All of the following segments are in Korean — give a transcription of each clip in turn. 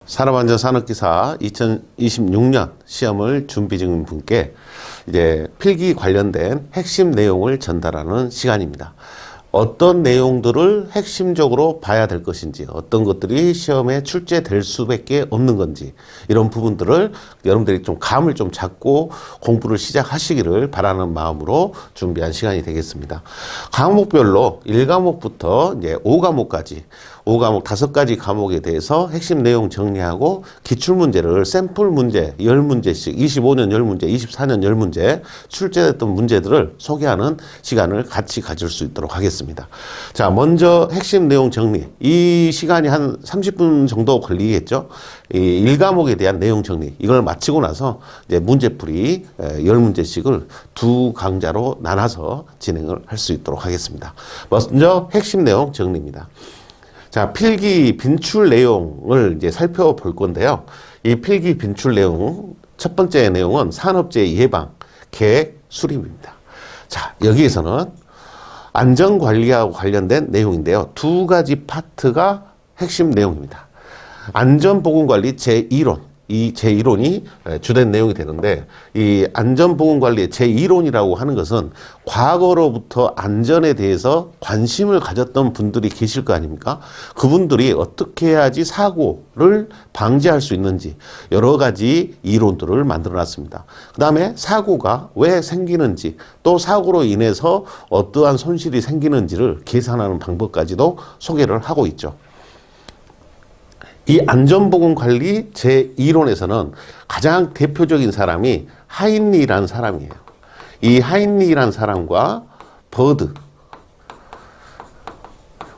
산업안전산업기사 2026년 시험을 준비 중인 분께 이제 필기 관련된 핵심 내용을 전달하는 시간입니다. 어떤 내용들을 핵심적으로 봐야 될 것인지, 어떤 것들이 시험에 출제될 수밖에 없는 건지, 이런 부분들을 여러분들이 좀 감을 좀 잡고 공부를 시작하시기를 바라는 마음으로 준비한 시간이 되겠습니다. 과목별로 1과목부터 이제 5과목까지 5가지 과목에 대해서 핵심 내용 정리하고 기출문제를 샘플 문제 10문제씩 25년 10문제, 24년 10문제 출제됐던 문제들을 소개하는 시간을 같이 가질 수 있도록 하겠습니다. 자, 먼저 핵심 내용 정리. 이 시간이 한 30분 정도 걸리겠죠. 이 1과목에 대한 내용 정리. 이걸 마치고 나서 이제 문제풀이 10문제씩을 두 강좌로 나눠서 진행을 할 수 있도록 하겠습니다. 먼저 핵심 내용 정리입니다. 자, 필기 빈출 내용을 이제 살펴볼 건데요. 이 필기 빈출 내용, 첫 번째 내용은 산업재해 예방, 계획, 수립입니다. 자, 여기에서는 안전관리하고 관련된 내용인데요. 두 가지 파트가 핵심 내용입니다. 안전보건관리 제1론, 이 제1론이 주된 내용이 되는데, 이 안전보건관리의 제1론이라고 하는 것은 과거로부터 안전에 대해서 관심을 가졌던 분들이 계실 거 아닙니까? 그분들이 어떻게 해야지 사고를 방지할 수 있는지 여러 가지 이론들을 만들어 놨습니다. 그 다음에 사고가 왜 생기는지, 또 사고로 인해서 어떠한 손실이 생기는지를 계산하는 방법까지도 소개를 하고 있죠. 이 안전보건관리 제2론에서는 가장 대표적인 사람이 하인리라는 사람이에요. 이 하인리라는 사람과 버드.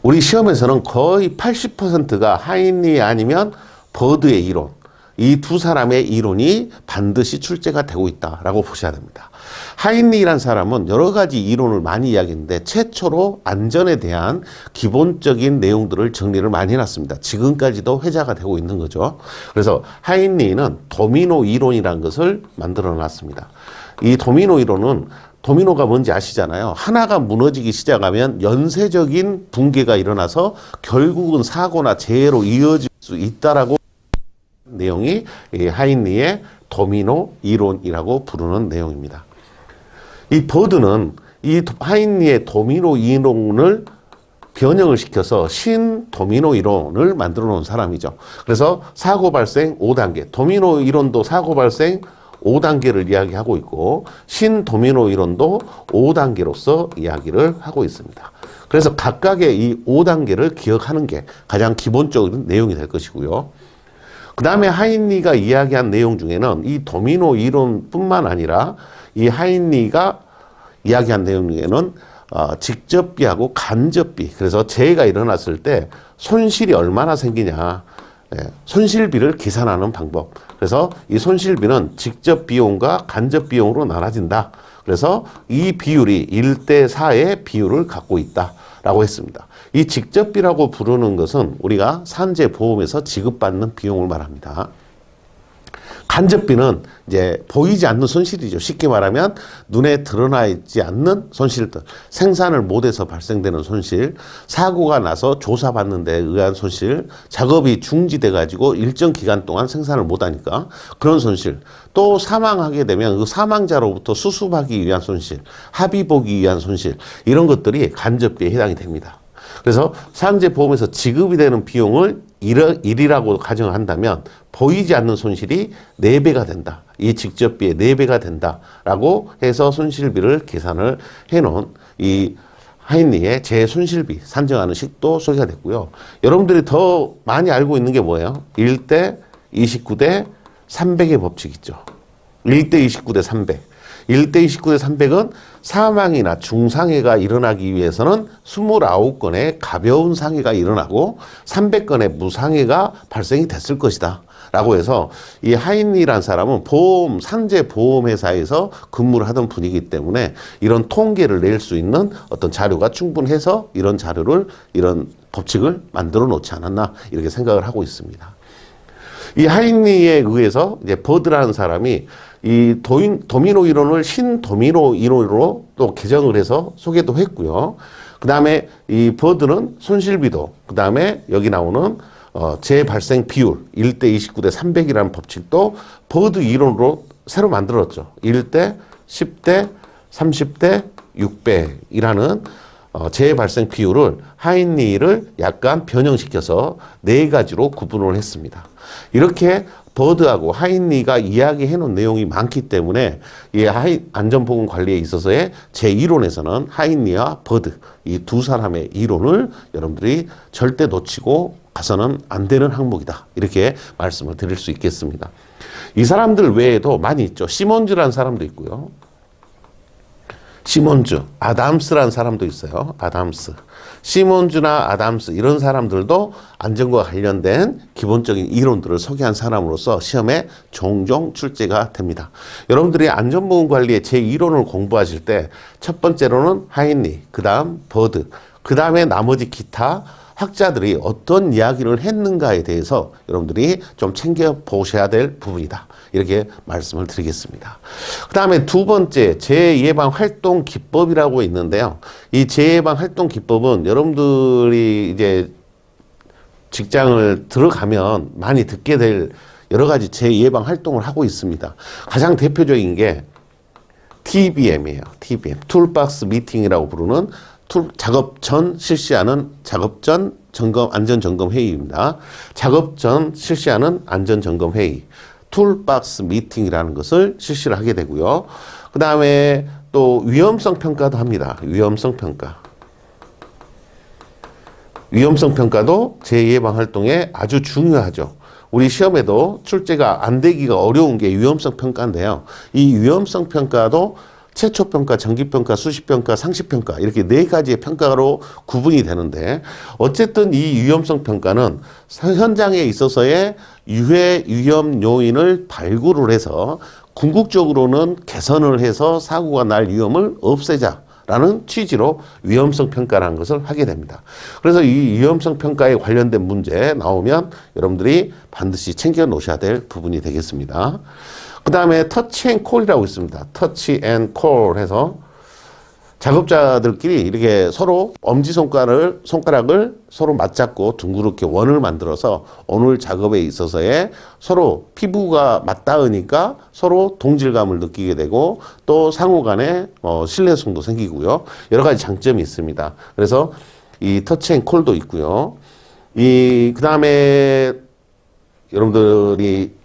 우리 시험에서는 거의 80%가 하인리 아니면 버드의 이론. 이 두 사람의 이론이 반드시 출제가 되고 있다라고 보셔야 됩니다. 하인리라는 사람은 여러 가지 이론을 많이 이야기했는데 최초로 안전에 대한 기본적인 내용들을 정리를 많이 해놨습니다. 지금까지도 회자가 되고 있는 거죠. 그래서 하인리는 도미노 이론이라는 것을 만들어 놨습니다. 이 도미노 이론은 도미노가 뭔지 아시잖아요. 하나가 무너지기 시작하면 연쇄적인 붕괴가 일어나서 결국은 사고나 재해로 이어질 수 있다라고 내용이 하인리의 도미노 이론이라고 부르는 내용입니다. 이 버드는 이 하인리의 도미노 이론을 변형을 시켜서 신도미노 이론을 만들어 놓은 사람이죠. 그래서 사고 발생 5단계, 도미노 이론도 사고 발생 5단계를 이야기하고 있고 신도미노 이론도 5단계로서 이야기를 하고 있습니다. 그래서 각각의 이 5단계를 기억하는 게 가장 기본적인 내용이 될 것이고요. 그 다음에 하인리가 이야기한 내용 중에는 이 도미노 이론뿐만 아니라 이 하인리가 이야기한 내용 중에는 직접비하고 간접비, 그래서 재해가 일어났을 때 손실이 얼마나 생기냐, 손실비를 계산하는 방법. 그래서 이 손실비는 직접 비용과 간접 비용으로 나눠진다. 그래서 이 비율이 1대4의 비율을 갖고 있다라고 했습니다. 이 직접비라고 부르는 것은 우리가 산재보험에서 지급받는 비용을 말합니다. 간접비는 이제 보이지 않는 손실이죠. 쉽게 말하면 눈에 드러나 있지 않는 손실들, 생산을 못해서 발생되는 손실, 사고가 나서 조사받는 데 의한 손실, 작업이 중지돼 가지고 일정 기간 동안 생산을 못하니까 그런 손실, 또 사망하게 되면 그 사망자로부터 수습하기 위한 손실, 합의 보기 위한 손실, 이런 것들이 간접비에 해당이 됩니다. 그래서 산재보험에서 지급이 되는 비용을 1이라고 가정을 한다면 보이지 않는 손실이 4배가 된다. 이 직접비의 4배가 된다라고 해서 손실비를 계산을 해놓은 이 하인리의 재손실비 산정하는 식도 소개가 됐고요. 여러분들이 더 많이 알고 있는 게 뭐예요? 1대 29대 300의 법칙 있죠. 1대 29대 300. 1대 29대 300은 사망이나 중상해가 일어나기 위해서는 29건의 가벼운 상해가 일어나고 300건의 무상해가 발생이 됐을 것이다 라고 해서 이 하인리라는 사람은 산재보험회사에서 근무를 하던 분이기 때문에 이런 통계를 낼 수 있는 어떤 자료가 충분해서 이런 자료를, 이런 법칙을 만들어 놓지 않았나 이렇게 생각을 하고 있습니다. 이 하인리에 의해서 이제 버드라는 사람이 이 도미노 이론을 신도미노 이론으로 또 개정을 해서 소개도 했고요. 그 다음에 이 버드는 손실비도, 그 다음에 여기 나오는 재발생 비율 1대 29대 300이라는 법칙도 버드 이론으로 새로 만들었죠. 1대 10대 30대 600이라는 재발생 비율을 하인리를 약간 변형시켜서 네 가지로 구분을 했습니다. 이렇게 버드하고 하인리가 이야기해 놓은 내용이 많기 때문에 이 안전보건 관리에 있어서의 제1론에서는 하인리와 버드 이 두 사람의 이론을 여러분들이 절대 놓치고 가서는 안 되는 항목이다. 이렇게 말씀을 드릴 수 있겠습니다. 이 사람들 외에도 많이 있죠. 시몬즈라는 사람도 있고요. 시몬즈, 아담스라는 사람도 있어요. 아담스. 시몬즈나 아담스 이런 사람들도 안전과 관련된 기본적인 이론들을 소개한 사람으로서 시험에 종종 출제가 됩니다. 여러분들이 안전보건관리의 제1론을 공부하실 때 첫 번째로는 하인리, 그 다음 버드, 그 다음에 나머지 기타 학자들이 어떤 이야기를 했는가에 대해서 여러분들이 좀 챙겨보셔야 될 부분이다. 이렇게 말씀을 드리겠습니다. 그 다음에 두 번째, 재예방활동기법이라고 있는데요. 이 재예방활동기법은 여러분들이 이제 직장을 들어가면 많이 듣게 될 여러 가지 재예방활동을 하고 있습니다. 가장 대표적인 게 TBM이에요. TBM. 툴박스 미팅이라고 부르는 작업 전 실시하는 작업 전 안전점검 회의입니다. 작업 전 실시하는 안전점검 회의. 툴박스 미팅이라는 것을 실시를 하게 되고요. 그 다음에 또 위험성 평가도 합니다. 위험성 평가. 위험성 평가도 재예방 활동에 아주 중요하죠. 우리 시험에도 출제가 안 되기가 어려운 게 위험성 평가인데요. 이 위험성 평가도 최초평가, 정기평가, 수시평가, 상시평가 이렇게 네 가지의 평가로 구분이 되는데 어쨌든 이 위험성 평가는 현장에 있어서의 유해 위험 요인을 발굴을 해서 궁극적으로는 개선을 해서 사고가 날 위험을 없애자라는 취지로 위험성 평가라는 것을 하게 됩니다. 그래서 이 위험성 평가에 관련된 문제 나오면 여러분들이 반드시 챙겨 놓으셔야 될 부분이 되겠습니다. 그 다음에 터치 앤 콜이라고 있습니다. 터치 앤 콜 해서 작업자들끼리 이렇게 서로 엄지손가락을 서로 맞잡고 둥그렇게 원을 만들어서 오늘 작업에 있어서의 서로 피부가 맞닿으니까 서로 동질감을 느끼게 되고 또 상호 간에 신뢰성도 생기고요. 여러 가지 장점이 있습니다. 그래서 이 터치 앤 콜도 있고요. 그 다음에 여러분들이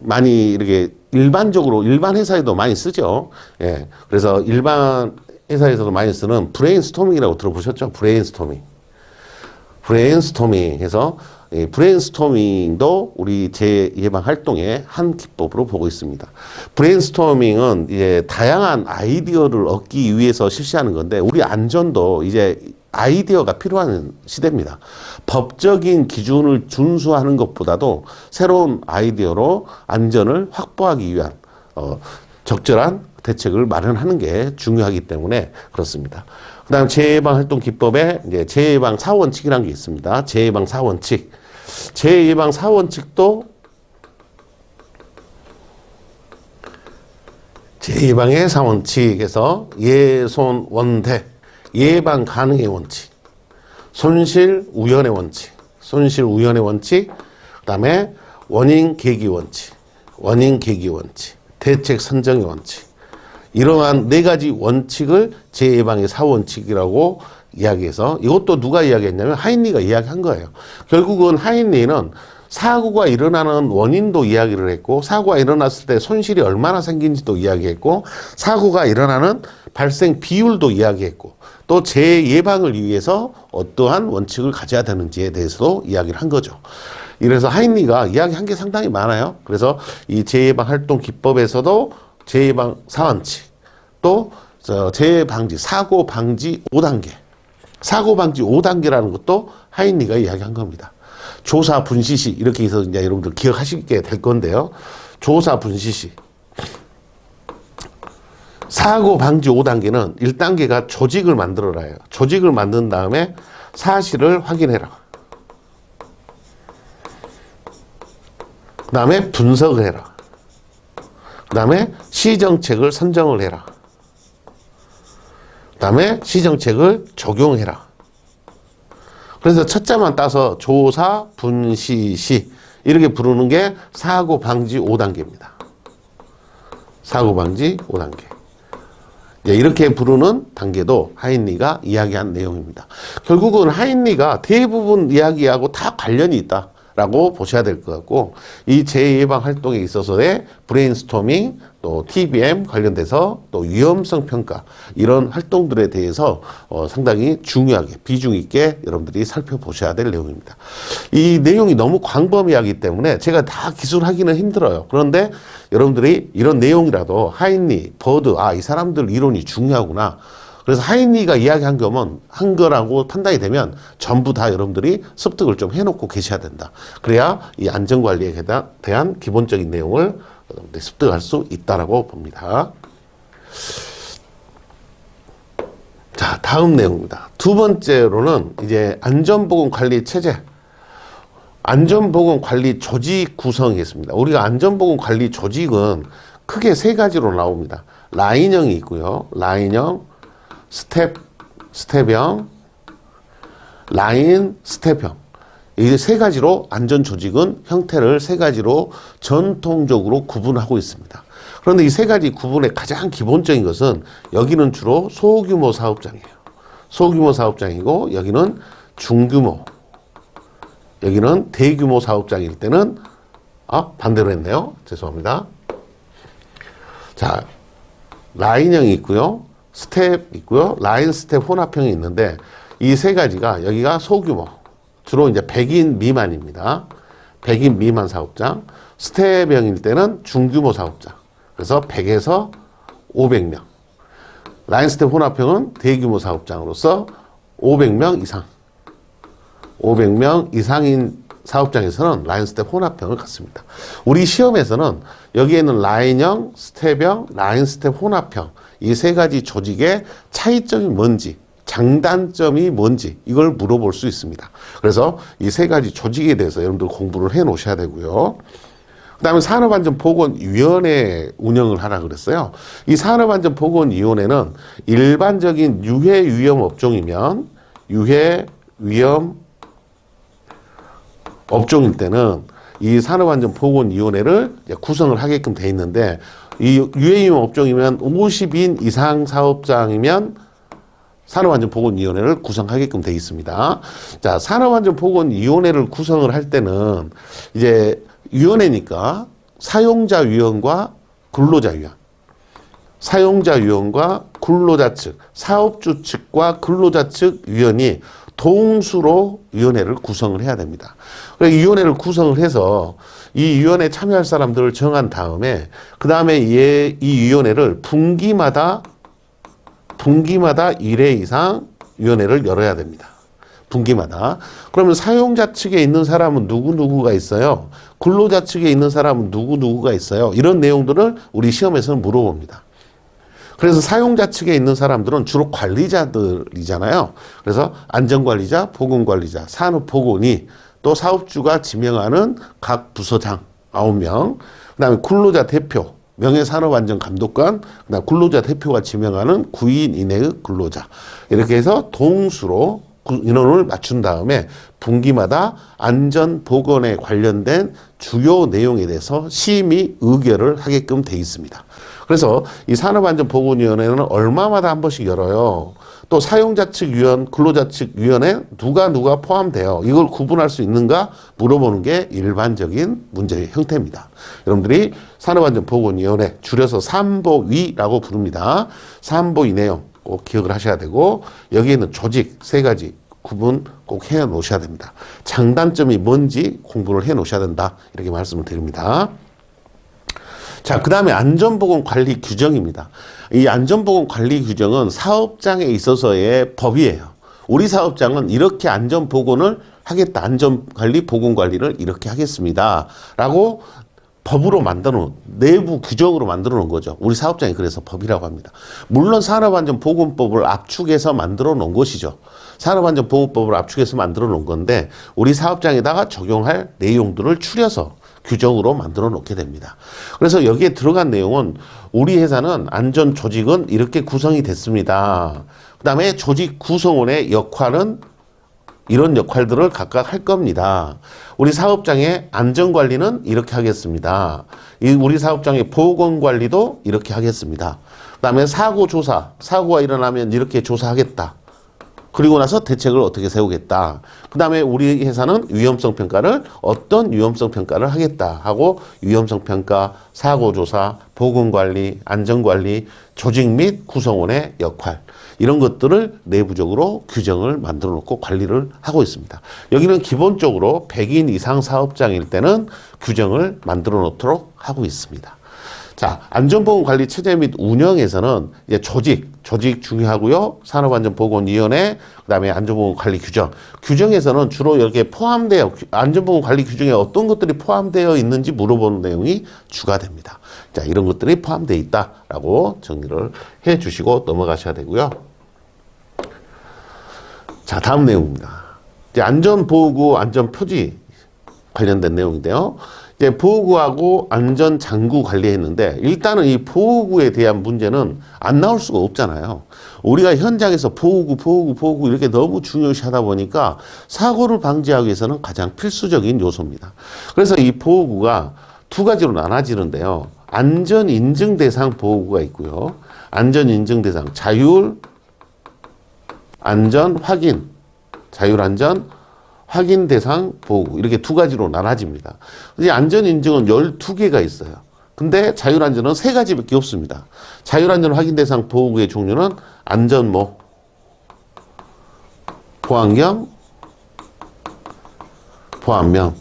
많이 이렇게 일반적으로 일반 회사에도 많이 쓰죠. 예. 그래서 일반 회사에서도 많이 쓰는 브레인스토밍이라고 들어보셨죠? 브레인스토밍. 브레인스토밍 해서 브레인스토밍도 우리 재예방 활동의 한 기법으로 보고 있습니다. 브레인스토밍은 이제 다양한 아이디어를 얻기 위해서 실시하는 건데 우리 안전도 이제 아이디어가 필요한 시대입니다. 법적인 기준을 준수하는 것보다도 새로운 아이디어로 안전을 확보하기 위한 적절한 대책을 마련하는 게 중요하기 때문에 그렇습니다. 그 다음 재예방활동기법에 이제 재예방 4원칙이라는 게 있습니다. 재예방 4원칙. 재예방 4원칙도 재예방의 4원칙에서 예손 원대 예방 가능의 원칙, 손실 우연의 원칙, 손실 우연의 원칙, 그 다음에 원인 계기 원칙, 대책 선정의 원칙. 이러한 네 가지 원칙을 재예방의 4원칙이라고 이야기해서 이것도 누가 이야기했냐면 하인리가 이야기한 거예요. 결국은 하인리는 사고가 일어나는 원인도 이야기를 했고 사고가 일어났을 때 손실이 얼마나 생긴지도 이야기했고 사고가 일어나는 발생 비율도 이야기했고 또 재예방을 위해서 어떠한 원칙을 가져야 되는지에 대해서도 이야기를 한 거죠. 이래서 하인리가 이야기한 게 상당히 많아요. 그래서 이 재예방 활동 기법에서도 재예방 4원칙 또 재방지 사고 방지 5단계 사고 방지 5단계라는 것도 하인리가 이야기한 겁니다. 조사 분시시 이렇게 해서 이제 여러분들 기억하시게 될 건데요. 조사 분시시 사고 방지 5단계는 1단계가 조직을 만들어라요. 조직을 만든 다음에 사실을 확인해라. 그 다음에 분석을 해라. 그 다음에 시정책을 선정을 해라. 그 다음에 시정책을 적용해라. 그래서 첫자만 따서 조사, 분시, 시 이렇게 부르는 게 사고 방지 5단계입니다. 사고 방지 5단계. 이렇게 부르는 단계도 하인리가 이야기한 내용입니다. 결국은 하인리가 대부분 이야기하고 다 관련이 있다라고 보셔야 될 것 같고, 이 재예방 활동에 있어서의 브레인스토밍, 또 TBM 관련돼서 또 위험성 평가 이런 활동들에 대해서 상당히 중요하게 비중 있게 여러분들이 살펴보셔야 될 내용입니다. 이 내용이 너무 광범위하기 때문에 제가 다 기술하기는 힘들어요. 그런데 여러분들이 이런 내용이라도 하인리, 버드, 이 사람들 이론이 중요하구나. 그래서 하인리가 이야기한 거면 한 거라고 판단이 되면 전부 다 여러분들이 습득을 좀 해놓고 계셔야 된다. 그래야 이 안전관리에 대한 기본적인 내용을 습득할 수 있다라고 봅니다. 자, 다음 내용입니다. 두 번째로는 이제 안전보건관리 체제, 안전보건관리 조직 구성이 있습니다. 우리가 안전보건관리 조직은 크게 세 가지로 나옵니다. 라인형이 있고요. 라인형, 스텝형, 라인, 스텝형. 이 세 가지로 안전조직은 형태를 세 가지로 전통적으로 구분하고 있습니다. 그런데 이 세 가지 구분의 가장 기본적인 것은 여기는 주로 소규모 사업장이에요. 소규모 사업장이고 여기는 중규모, 여기는 대규모 사업장일 때는 반대로 했네요. 죄송합니다. 자, 라인형이 있고요. 스텝 있고요. 라인, 스텝, 혼합형이 있는데 이 세 가지가 여기가 소규모, 주로 이제 100인 미만입니다. 100인 미만 사업장. 스텝형일 때는 중규모 사업장. 그래서 100에서 500명. 라인 스텝 혼합형은 대규모 사업장으로서 500명 이상. 500명 이상인 사업장에서는 라인 스텝 혼합형을 갖습니다. 우리 시험에서는 여기에는 라인형, 스텝형, 라인 스텝 혼합형 이 세 가지 조직의 차이점이 뭔지, 장단점이 뭔지 이걸 물어볼 수 있습니다. 그래서 이 세 가지 조직에 대해서 여러분들 공부를 해 놓으셔야 되고요. 그 다음에 산업안전보건위원회 운영을 하라 그랬어요. 이 산업안전보건위원회는 일반적인 유해위험 업종이면 유해위험 업종일 때는 이 산업안전보건위원회를 구성을 하게끔 돼 있는데, 이 유해위험 업종이면 50인 이상 사업장이면 산업안전보건위원회를 구성하게끔 돼 있습니다. 자, 산업안전보건위원회를 구성을 할 때는 이제 위원회니까 사용자위원과 근로자위원, 사용자위원과 근로자 측, 사업주 측과 근로자 측 위원이 동수로 위원회를 구성을 해야 됩니다. 그래서 이 위원회를 구성을 해서 이 위원회에 참여할 사람들을 정한 다음에 그 다음에 이 위원회를 분기마다 1회 이상 위원회를 열어야 됩니다. 분기마다. 그러면 사용자 측에 있는 사람은 누구누구가 있어요. 근로자 측에 있는 사람은 누구누구가 있어요. 이런 내용들을 우리 시험에서는 물어봅니다. 그래서 사용자 측에 있는 사람들은 주로 관리자들이잖아요. 그래서 안전관리자, 보건관리자, 산업보건이, 또 사업주가 지명하는 각 부서장 9명, 그 다음에 근로자 대표, 명예산업안전감독관, 그다음 근로자 대표가 지명하는 9인 이내의 근로자, 이렇게 해서 동수로 인원을 맞춘 다음에 분기마다 안전보건에 관련된 주요 내용에 대해서 심의 의결을 하게끔 돼 있습니다. 그래서 이 산업안전보건위원회는 얼마마다 한 번씩 열어요. 또 사용자 측 위원, 근로자 측 위원회 누가 포함돼요. 이걸 구분할 수 있는가 물어보는 게 일반적인 문제의 형태입니다. 여러분들이 산업안전보건위원회 줄여서 산보위라고 부릅니다. 산보위 내용 꼭 기억을 하셔야 되고, 여기에 있는 조직 세 가지 구분 꼭 해 놓으셔야 됩니다. 장단점이 뭔지 공부를 해 놓으셔야 된다. 이렇게 말씀을 드립니다. 자, 그 다음에 안전보건관리 규정입니다. 이 안전보건관리 규정은 사업장에 있어서의 법이에요. 우리 사업장은 이렇게 안전보건을 하겠다. 안전관리, 보건관리를 이렇게 하겠습니다. 라고 법으로 만들어 놓은, 내부 규정으로 만들어 놓은 거죠. 우리 사업장이 그래서 법이라고 합니다. 물론 산업안전보건법을 압축해서 만들어 놓은 것이죠. 산업안전보건법을 압축해서 만들어 놓은 건데, 우리 사업장에다가 적용할 내용들을 추려서 규정으로 만들어 놓게 됩니다. 그래서 여기에 들어간 내용은 우리 회사는 안전 조직은 이렇게 구성이 됐습니다. 그 다음에 조직 구성원의 역할은 이런 역할들을 각각 할 겁니다. 우리 사업장의 안전관리는 이렇게 하겠습니다. 우리 사업장의 보건관리도 이렇게 하겠습니다. 그 다음에 사고조사, 사고가 일어나면 이렇게 조사하겠다. 그리고 나서 대책을 어떻게 세우겠다. 그 다음에 우리 회사는 위험성 평가를 어떤 위험성 평가를 하겠다 하고 위험성 평가, 사고조사, 보건관리, 안전관리, 조직 및 구성원의 역할 이런 것들을 내부적으로 규정을 만들어 놓고 관리를 하고 있습니다. 여기는 기본적으로 100인 이상 사업장일 때는 규정을 만들어 놓도록 하고 있습니다. 자, 안전보건관리 체제 및 운영에서는 이제 조직 중요하고요. 산업안전보건위원회, 그 다음에 안전보건관리 규정. 규정에서는 주로 이렇게 포함되어, 안전보건관리 규정에 어떤 것들이 포함되어 있는지 물어보는 내용이 주가 됩니다. 자, 이런 것들이 포함되어 있다라고 정리를 해 주시고 넘어가셔야 되고요. 자, 다음 내용입니다. 이제 안전보호구, 안전표지 관련된 내용인데요. 이제 보호구하고 안전장구 관리했는데 일단은 이 보호구에 대한 문제는 안 나올 수가 없잖아요. 우리가 현장에서 보호구 이렇게 너무 중요시하다 보니까 사고를 방지하기 위해서는 가장 필수적인 요소입니다. 그래서 이 보호구가 두 가지로 나눠지는데요. 안전인증 대상 보호구가 있고요. 안전인증 대상 자율 안전 확인 확인 대상 보호구 이렇게 두 가지로 나눠집니다. 이제 안전인증은 12개가 있어요. 근데 자율안전은 3가지밖에 없습니다. 자율안전 확인 대상 보호구의 종류는 안전모, 보안경, 보안면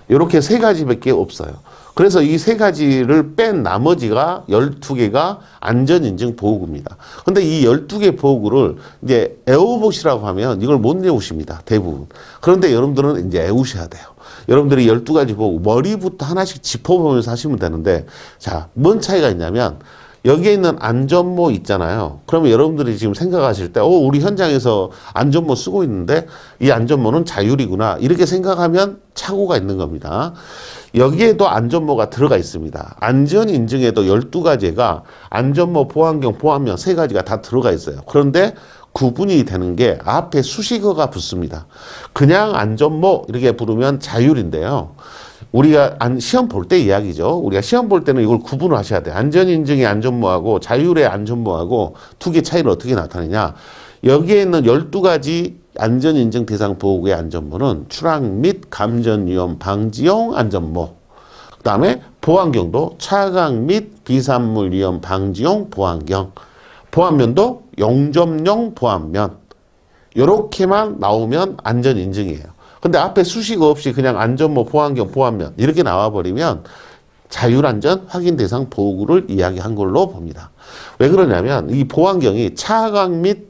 이렇게 3가지밖에 없어요. 그래서 이 3가지를 뺀 나머지가 12개가 안전인증 보호구입니다. 근데 이 12개 보호구를 이제 애워보시라고 하면 이걸 못 외우십니다. 대부분. 그런데 여러분들은 이제 애우셔야 돼요. 여러분들이 12가지 보호구, 머리부터 하나씩 짚어보면서 하시면 되는데, 자, 뭔 차이가 있냐면, 여기에 있는 안전모 있잖아요. 그러면 여러분들이 지금 생각하실 때, 우리 현장에서 안전모 쓰고 있는데, 이 안전모는 자율이구나. 이렇게 생각하면 착오가 있는 겁니다. 여기에도 안전모가 들어가 있습니다. 안전인증에도 12가지가 안전모, 보안경, 보안면 3가지가 다 들어가 있어요. 그런데 구분이 되는 게 앞에 수식어가 붙습니다. 그냥 안전모 이렇게 부르면 자율인데요. 우리가 시험 볼 때 이야기죠. 우리가 시험 볼 때는 이걸 구분을 하셔야 돼요. 안전인증의 안전모하고 자율의 안전모하고 두 개 차이를 어떻게 나타내냐. 여기에 있는 12가지 안전인증 대상 보호구의 안전모는 추락 및 감전위험 방지용 안전모, 그 다음에 보안경도 차각 및 비산물 위험 방지용 보안경, 보안면도 용접용 보안면, 이렇게만 나오면 안전인증이에요. 근데 앞에 수식어 없이 그냥 안전모, 보안경, 보안면 이렇게 나와버리면 자율안전 확인 대상 보호구를 이야기한 걸로 봅니다. 왜 그러냐면 이 보안경이 차각 및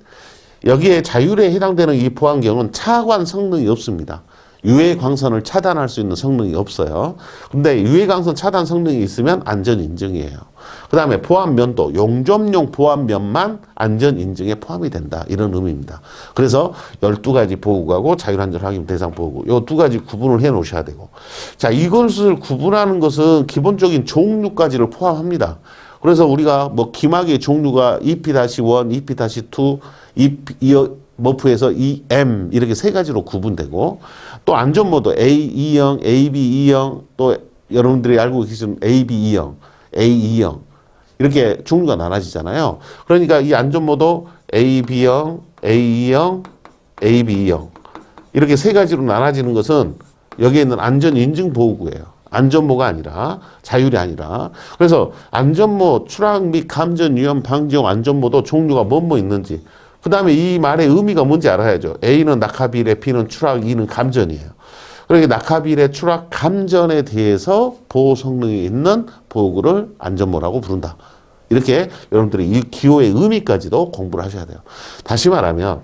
여기에 자율에 해당되는 이 보안경은 차관 성능이 없습니다. 유해 광선을 차단할 수 있는 성능이 없어요. 근데 유해 광선 차단 성능이 있으면 안전인증이에요. 그 다음에 보안면도 용접용 보안면만 안전인증에 포함이 된다. 이런 의미입니다. 그래서 12가지 보호구하고 자율안전 확인 대상 보호구 이 2가지 구분을 해 놓으셔야 되고, 자, 이것을 구분하는 것은 기본적인 종류까지를 포함합니다. 그래서 우리가 뭐 기막의 종류가 EP-1, EP-2, 머프에서 EM 이렇게 3가지로 구분되고, 또 안전모도 A2형, AB2형, 또 여러분들이 알고 계시는 AB2형, A2형 이렇게 종류가 나눠지잖아요. 그러니까 이 안전모도 AB형, A2형, AB2형 이렇게 3가지로 나눠지는 것은 여기에 있는 안전인증 보호구예요. 안전모가 아니라, 자율이 아니라. 그래서 안전모, 추락 및 감전 위험 방지용 안전모도 종류가 뭐 있는지, 그 다음에 이 말의 의미가 뭔지 알아야죠. A는 낙하비례, B는 추락, E는 감전이에요. 그러니까 낙하비례, 추락, 감전에 대해서 보호 성능이 있는 보호구를 안전모라고 부른다. 이렇게 여러분들이 이 기호의 의미까지도 공부를 하셔야 돼요. 다시 말하면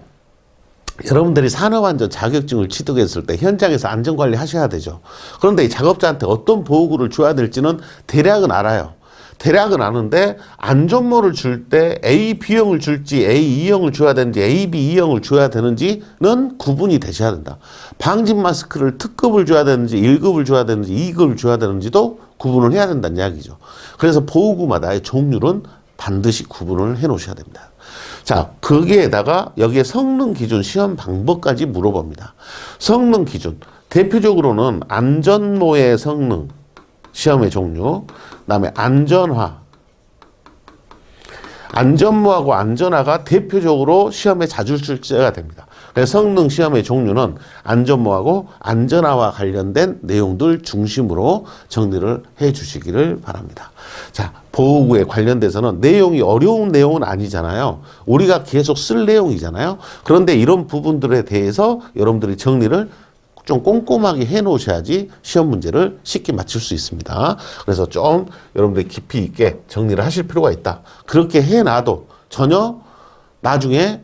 여러분들이 산업안전 자격증을 취득했을 때 현장에서 안전관리 하셔야 되죠. 그런데 이 작업자한테 어떤 보호구를 줘야 될지는 대략은 알아요. 대략은 아는데 안전모를 줄 때 A, B형을 줄지 A2형을 줘야 되는지 AB2형을 줘야 되는지는 구분이 되셔야 된다. 방진 마스크를 특급을 줘야 되는지 1급을 줘야 되는지 2급을 줘야 되는지도 구분을 해야 된다는 이야기죠. 그래서 보호구마다의 종류는 반드시 구분을 해 놓으셔야 됩니다. 자, 거기에다가 여기에 성능 기준 시험 방법까지 물어봅니다. 성능 기준. 대표적으로는 안전모의 성능, 시험의 종류, 그다음에 안전화. 안전모하고 안전화가 대표적으로 시험에 자주 출제가 됩니다. 그래서 성능 시험의 종류는 안전모하고 안전화와 관련된 내용들 중심으로 정리를 해 주시기를 바랍니다. 자, 보호구에 관련돼서는 내용이 어려운 내용은 아니잖아요. 우리가 계속 쓸 내용이잖아요. 그런데 이런 부분들에 대해서 여러분들이 정리를 좀 꼼꼼하게 해 놓으셔야지 시험 문제를 쉽게 맞출 수 있습니다. 그래서 좀 여러분들이 깊이 있게 정리를 하실 필요가 있다. 그렇게 해놔도 전혀 나중에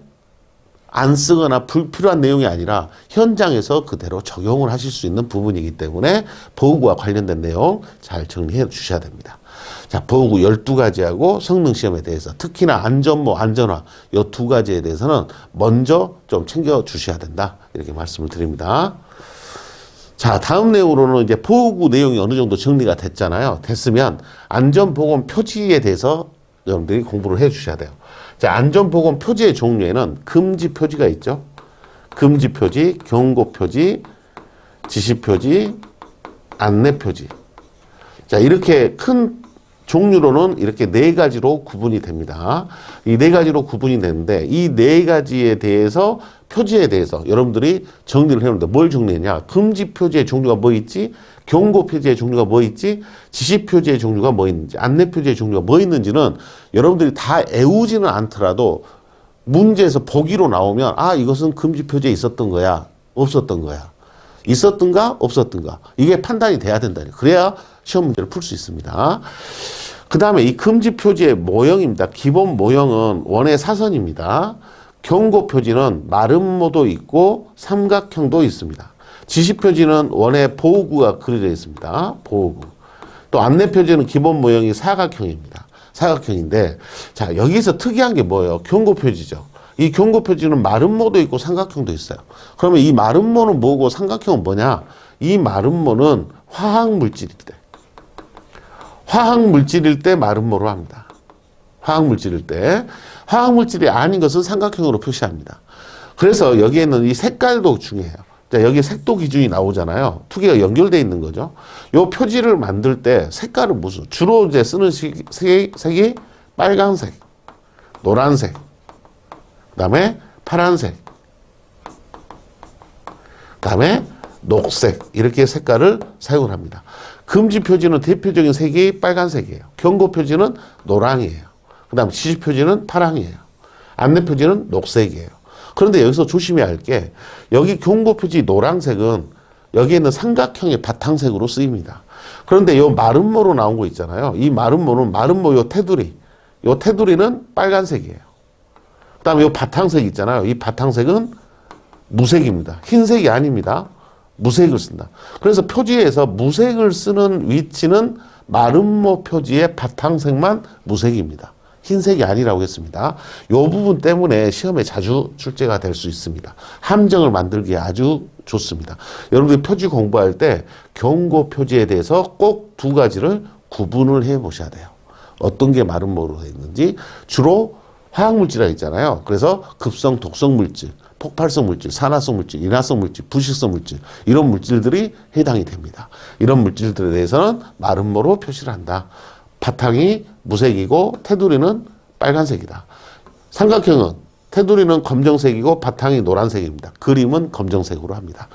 안 쓰거나 불필요한 내용이 아니라 현장에서 그대로 적용을 하실 수 있는 부분이기 때문에 보호구와 관련된 내용 잘 정리해 주셔야 됩니다. 자, 보호구 12가지하고 성능 시험에 대해서 특히나 안전모, 안전화 이 2가지에 대해서는 먼저 좀 챙겨 주셔야 된다. 이렇게 말씀을 드립니다. 자, 다음 내용으로는 이제 보호구 내용이 어느 정도 정리가 됐잖아요. 됐으면 안전보건 표지에 대해서 여러분들이 공부를 해 주셔야 돼요. 자, 안전보건 표지의 종류에는 금지 표지가 있죠. 금지 표지, 경고 표지, 지시 표지, 안내 표지. 자, 이렇게 큰 종류로는 이렇게 4가지로 구분이 됩니다. 이 4가지로 구분이 되는데 이 4가지에 대해서 표지에 대해서 여러분들이 정리를 해놓는데 뭘 정리했냐? 금지 표지의 종류가 뭐 있지? 경고 표지의 종류가 뭐 있지? 지시 표지의 종류가 뭐 있는지, 안내 표지의 종류가 뭐 있는지는 여러분들이 다 애우지는 않더라도 문제에서 보기로 나오면 아, 이것은 금지 표지에 있었던 거야, 없었던 거야. 있었던가 없었던가 이게 판단이 돼야 된다. 그래야 시험 문제를 풀 수 있습니다. 그 다음에 이 금지 표지의 모형입니다. 기본 모형은 원의 사선입니다. 경고 표지는 마름모도 있고 삼각형도 있습니다. 지시 표지는 원의 보호구가 그려져 있습니다. 보호구. 또 안내 표지는 기본 모형이 사각형입니다. 사각형인데 자, 여기서 특이한 게 뭐예요? 경고 표지죠. 이 경고 표지는 마름모도 있고 삼각형도 있어요. 그러면 이 마름모는 뭐고 삼각형은 뭐냐? 이 마름모는 화학물질일 때. 화학물질일 때 마름모로 합니다. 화학물질일 때. 화학물질이 아닌 것은 삼각형으로 표시합니다. 그래서 여기에는 이 색깔도 중요해요. 자, 여기 색도 기준이 나오잖아요. 2개가 연결되어 있는 거죠. 이 표지를 만들 때 색깔은 무슨? 주로 이제 쓰는 색이 빨간색, 노란색, 그 다음에 파란색, 그 다음에 녹색 이렇게 색깔을 사용을 합니다. 금지 표지는 대표적인 색이 빨간색이에요. 경고 표지는 노랑이에요. 그 다음 지시 표지는 파랑이에요. 안내 표지는 녹색이에요. 그런데 여기서 조심해야 할 게 여기 경고 표지 노란색은 여기에는 삼각형의 바탕색으로 쓰입니다. 그런데 이 마름모로 나온 거 있잖아요. 이 마름모는 마름모 요 테두리, 요 테두리는 빨간색이에요. 그 다음에 이 바탕색 있잖아요. 이 바탕색은 무색입니다. 흰색이 아닙니다. 무색을 쓴다. 그래서 표지에서 무색을 쓰는 위치는 마름모 표지의 바탕색만 무색입니다. 흰색이 아니라고 했습니다. 이 부분 때문에 시험에 자주 출제가 될 수 있습니다. 함정을 만들기에 아주 좋습니다. 여러분들이 표지 공부할 때 경고 표지에 대해서 꼭 2가지를 구분을 해 보셔야 돼요. 어떤 게 마름모로 되어 있는지. 주로 화학물질이 있잖아요. 그래서 급성, 독성 물질, 폭발성 물질, 산화성 물질, 인화성 물질, 부식성 물질 이런 물질들이 해당이 됩니다. 이런 물질들에 대해서는 마름모로 표시를 한다. 바탕이 무색이고 테두리는 빨간색이다. 삼각형은 테두리는 검정색이고 바탕이 노란색입니다. 그림은 검정색으로 합니다.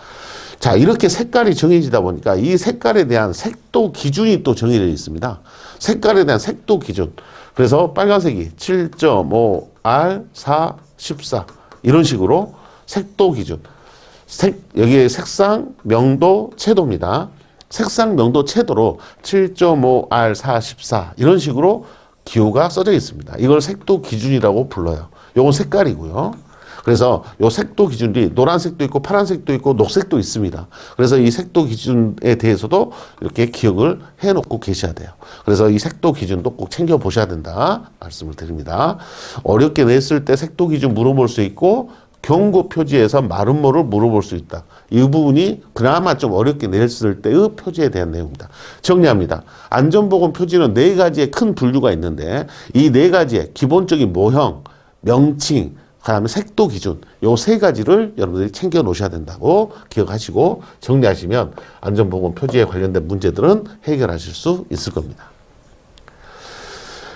자, 이렇게 색깔이 정해지다 보니까 이 색깔에 대한 색도 기준이 또 정해져 있습니다. 색깔에 대한 색도 기준. 그래서 빨간색이 7.5R 4 14 이런 식으로 색도 기준. 여기에 색상, 명도, 채도입니다. 색상, 명도, 채도로 7.5R 4 14 이런 식으로 기호가 써져 있습니다. 이걸 색도 기준이라고 불러요. 요건 색깔이고요. 그래서 요 색도 기준이 노란색도 있고 파란색도 있고 녹색도 있습니다. 그래서 이 색도 기준에 대해서도 이렇게 기억을 해놓고 계셔야 돼요. 그래서 이 색도 기준도 꼭 챙겨 보셔야 된다 말씀을 드립니다. 어렵게 냈을 때 색도 기준 물어볼 수 있고 경고 표지에서 마름모를 물어볼 수 있다. 이 부분이 그나마 좀 어렵게 냈을 때의 표지에 대한 내용입니다. 정리합니다. 안전보건 표지는 4가지의 큰 분류가 있는데 이 4가지의 기본적인 모형, 명칭, 그다음에 색도 기준 요 세 가지를 여러분들이 챙겨 놓으셔야 된다고 기억하시고 정리하시면 안전보건 표지에 관련된 문제들은 해결하실 수 있을 겁니다.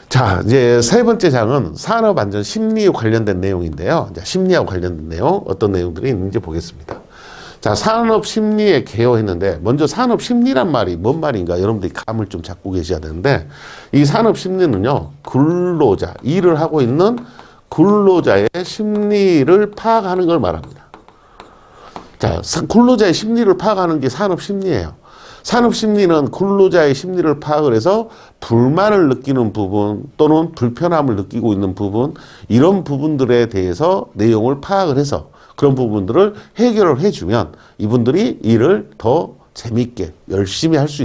자, 이제 세 번째 장은 산업안전 심리에 관련된 내용인데요. 이제 심리하고 관련된 내용, 어떤 내용들이 있는지 보겠습니다. 자, 산업심리에 개요했는데, 먼저 산업심리란 말이 뭔 말인가 여러분들이 감을 좀 잡고 계셔야 되는데, 이 산업심리는요, 근로자, 일을 하고 있는 근로자의 심리를 파악하는 걸 말합니다. 자, 근로자의 심리를 파악하는 게 산업심리예요. 산업심리는 근로자의 심리를 파악을 해서 불만을 느끼는 부분 또는 불편함을 느끼고 있는 부분, 이런 부분들에 대해서 내용을 파악을 해서 그런 부분들을 해결을 해주면 이분들이 일을 더 재밌게 열심히 할 수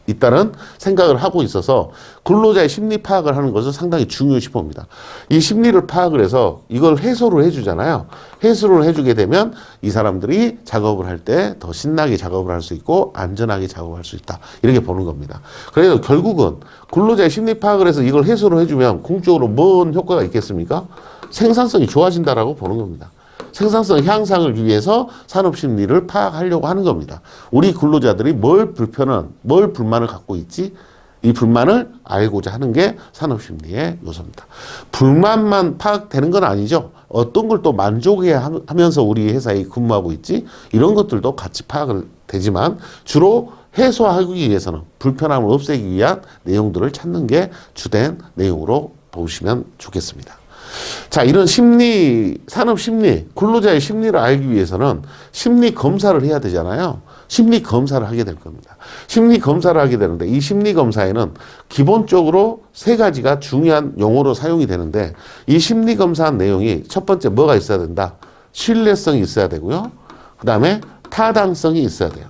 있다는 생각을 하고 있어서 근로자의 심리 파악을 하는 것은 상당히 중요시 봅니다. 이 심리를 파악을 해서 이걸 해소를 해주잖아요. 해소를 해주게 되면 이 사람들이 작업을 할 때 더 신나게 작업을 할 수 있고 안전하게 작업을 할 수 있다. 이렇게 보는 겁니다. 그래서 결국은 근로자의 심리 파악을 해서 이걸 해소를 해주면 궁극적으로 뭔 효과가 있겠습니까? 생산성이 좋아진다라고 보는 겁니다. 생산성 향상을 위해서 산업심리를 파악하려고 하는 겁니다. 우리 근로자들이 뭘 불만을 갖고 있지? 이 불만을 알고자 하는 게 산업심리의 요소입니다. 불만만 파악되는 건 아니죠. 어떤 걸 또 만족해야 하면서 우리 회사에 근무하고 있지? 이런 것들도 같이 파악을 되지만 주로 해소하기 위해서는 불편함을 없애기 위한 내용들을 찾는 게 주된 내용으로 보시면 좋겠습니다. 자, 이런 심리, 산업 심리, 근로자의 심리를 알기 위해서는 심리 검사를 해야 되잖아요. 심리 검사를 하게 될 겁니다. 심리 검사를 하게 되는데 이 심리 검사에는 기본적으로 세 가지가 중요한 용어로 사용이 되는데 이 심리 검사 내용이 첫 번째 뭐가 있어야 된다? 신뢰성이 있어야 되고요. 그 다음에 타당성이 있어야 돼요.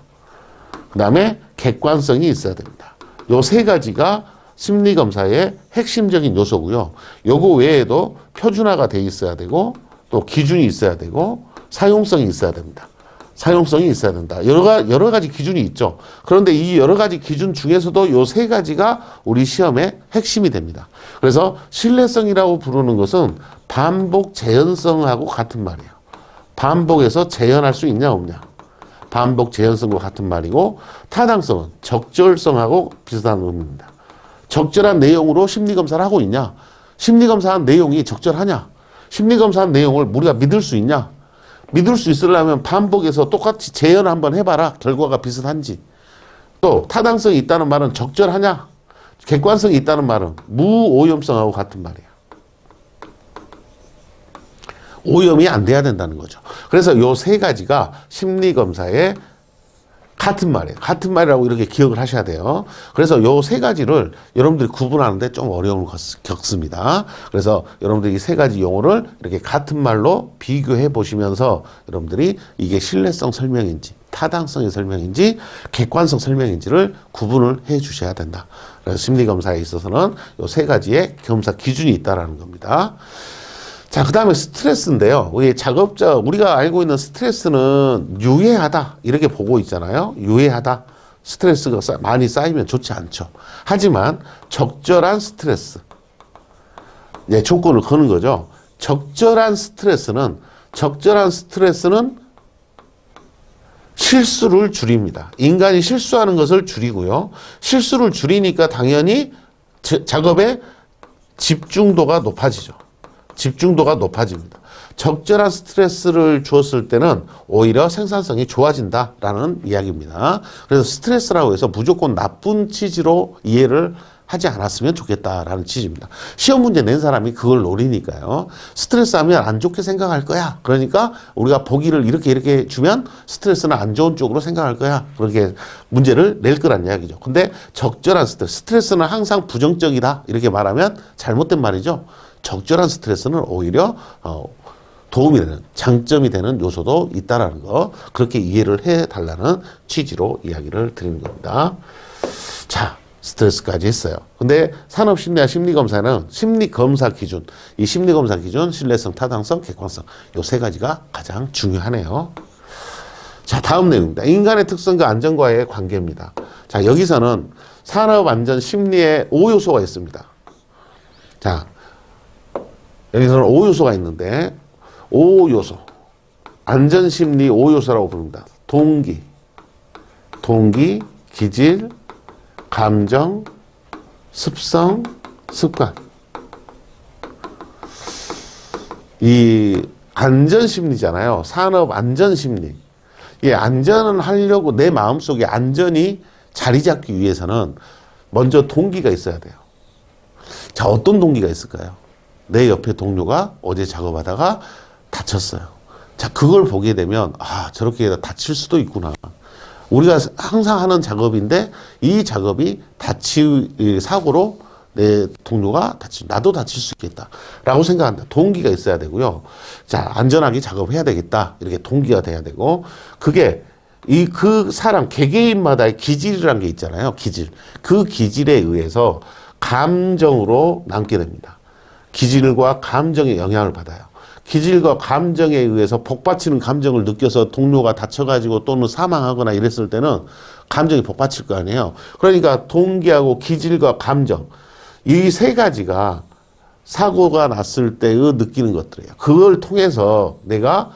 그 다음에 객관성이 있어야 됩니다. 요 세 가지가 심리검사의 핵심적인 요소고요. 요거 외에도 표준화가 돼 있어야 되고 또 기준이 있어야 되고 사용성이 있어야 됩니다. 사용성이 있어야 된다. 여러 가지 기준이 있죠. 그런데 이 여러 가지 기준 중에서도 요 세 가지가 우리 시험의 핵심이 됩니다. 그래서 신뢰성이라고 부르는 것은 반복 재현성하고 같은 말이에요. 반복해서 재현할 수 있냐 없냐. 반복 재현성과 같은 말이고 타당성은 적절성하고 비슷한 의미입니다. 적절한 내용으로 심리검사를 하고 있냐? 심리검사한 내용이 적절하냐? 심리검사한 내용을 우리가 믿을 수 있냐? 믿을 수 있으려면 반복해서 똑같이 재현 한번 해봐라. 결과가 비슷한지. 또 타당성이 있다는 말은 적절하냐? 객관성이 있다는 말은 무오염성하고 같은 말이야. 오염이 안 돼야 된다는 거죠. 그래서 요 세 가지가 심리검사의 같은 말이에요. 같은 말이라고 이렇게 기억을 하셔야 돼요. 그래서 요 세 가지를 여러분들이 구분하는데 좀 어려움을 겪습니다. 그래서 여러분들이 이 세 가지 용어를 이렇게 같은 말로 비교해 보시면서 여러분들이 이게 신뢰성 설명인지, 타당성의 설명인지, 객관성 설명인지를 구분을 해 주셔야 된다. 그래서 심리검사에 있어서는 요 세 가지의 검사 기준이 있다라는 겁니다. 자, 그 다음에 스트레스인데요. 우리가 알고 있는 스트레스는 유해하다. 이렇게 보고 있잖아요. 유해하다. 스트레스가 많이 쌓이면 좋지 않죠. 하지만 적절한 스트레스. 네, 조건을 거는 거죠. 적절한 스트레스는 실수를 줄입니다. 인간이 실수하는 것을 줄이고요. 실수를 줄이니까 당연히 작업의 집중도가 높아지죠. 집중도가 높아집니다. 적절한 스트레스를 주었을 때는 오히려 생산성이 좋아진다라는 이야기입니다. 그래서 스트레스라고 해서 무조건 나쁜 취지로 이해를 하지 않았으면 좋겠다라는 취지입니다. 시험 문제 낸 사람이 그걸 노리니까요. 스트레스 하면 안 좋게 생각할 거야. 그러니까 우리가 보기를 이렇게 주면 스트레스는 안 좋은 쪽으로 생각할 거야. 그렇게 문제를 낼 거란 이야기죠. 근데 적절한 스트레스는 항상 부정적이다. 이렇게 말하면 잘못된 말이죠. 적절한 스트레스는 오히려 도움이 되는, 장점이 되는 요소도 있다라는 거, 그렇게 이해를 해달라는 취지로 이야기를 드리는 겁니다. 자, 스트레스까지 했어요. 근데 산업심리와 심리검사는 심리검사 기준, 이 심리검사 기준, 신뢰성, 타당성, 객관성, 요 세 가지가 가장 중요하네요. 자, 다음 내용입니다. 인간의 특성과 안전과의 관계입니다. 자, 여기서는 산업안전 심리의 5요소가 있습니다. 자, 여기서는 5요소가 있는데 5요소. 안전심리 5요소라고 부릅니다. 동기, 기질, 감정, 습성, 습관. 이 안전심리잖아요. 산업 안전심리. 이 안전을 하려고 내 마음속에 안전이 자리 잡기 위해서는 먼저 동기가 있어야 돼요. 자, 어떤 동기가 있을까요? 내 옆에 동료가 어제 작업하다가 다쳤어요. 자, 그걸 보게 되면 아, 저렇게 다칠 수도 있구나. 우리가 항상 하는 작업인데 이 작업이 사고로 내 동료가 나도 다칠 수 있겠다 라고 생각한다. 동기가 있어야 되고요. 자, 안전하게 작업해야 되겠다. 이렇게 동기가 돼야 되고, 그게 그 사람 개개인마다의 기질이라는 게 있잖아요. 기질. 그 기질에 의해서 감정으로 남게 됩니다. 기질과 감정에 영향을 받아요. 기질과 감정에 의해서 복받치는 감정을 느껴서 동료가 다쳐가지고 또는 사망하거나 이랬을 때는 감정이 복받칠 거 아니에요. 그러니까 동기하고 기질과 감정, 이 세 가지가 사고가 났을 때의 느끼는 것들이에요. 그걸 통해서 내가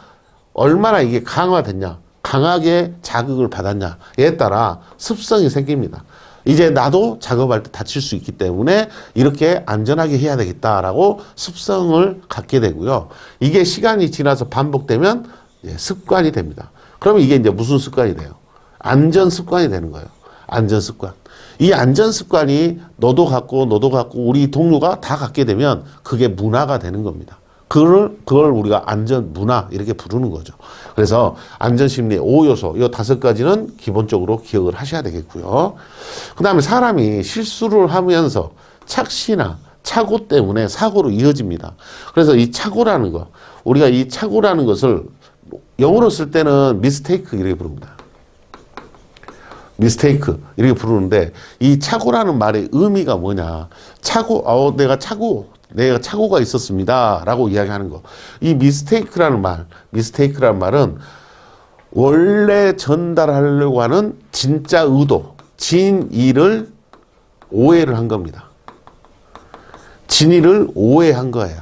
얼마나 이게 강화됐냐, 강하게 자극을 받았냐에 따라 습성이 생깁니다. 이제 나도 작업할 때 다칠 수 있기 때문에 이렇게 안전하게 해야 되겠다라고 습성을 갖게 되고요. 이게 시간이 지나서 반복되면 습관이 됩니다. 그러면 이게 이제 무슨 습관이 돼요? 안전 습관이 되는 거예요. 안전 습관. 이 안전 습관이 너도 갖고 우리 동료가 다 갖게 되면 그게 문화가 되는 겁니다. 그걸 우리가 안전 문화 이렇게 부르는 거죠. 그래서 안전심리 5요소, 이 5가지는 기본적으로 기억을 하셔야 되겠고요. 그 다음에 사람이 실수를 하면서 착시나 착오 때문에 사고로 이어집니다. 그래서 이 착오라는 거, 우리가 이 착오라는 것을 영어로 쓸 때는 미스테이크 이렇게 부릅니다. 미스테이크 이렇게 부르는데, 이 착오라는 말의 의미가 뭐냐? 내가 착오가 있었습니다 라고 이야기하는 거. 이 미스테이크라는 말은 원래 전달하려고 하는 진짜 의도, 진의를 오해를 한 겁니다. 진의를 오해한 거예요.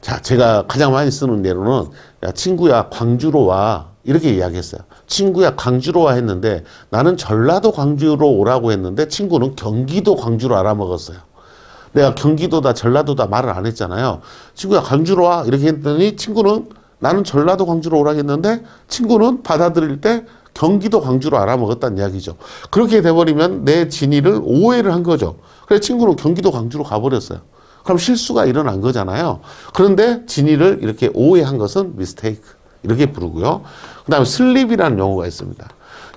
자, 제가 가장 많이 쓰는 예로는, 야, 친구야, 광주로 와. 이렇게 이야기했어요. 친구야, 광주로 와 했는데 나는 전라도 광주로 오라고 했는데 친구는 경기도 광주로 알아먹었어요. 내가 경기도다 전라도다 말을 안 했잖아요. 친구야, 광주로 와 이렇게 했더니 친구는 나는 전라도 광주로 오라고 했는데 친구는 받아들일 때 경기도 광주로 알아먹었다는 이야기죠. 그렇게 돼버리면 내 진의를 오해를 한 거죠. 그래서 친구는 경기도 광주로 가버렸어요. 그럼 실수가 일어난 거잖아요. 그런데 진의를 이렇게 오해한 것은 미스테이크 이렇게 부르고요. 그 다음에 슬립이라는 용어가 있습니다.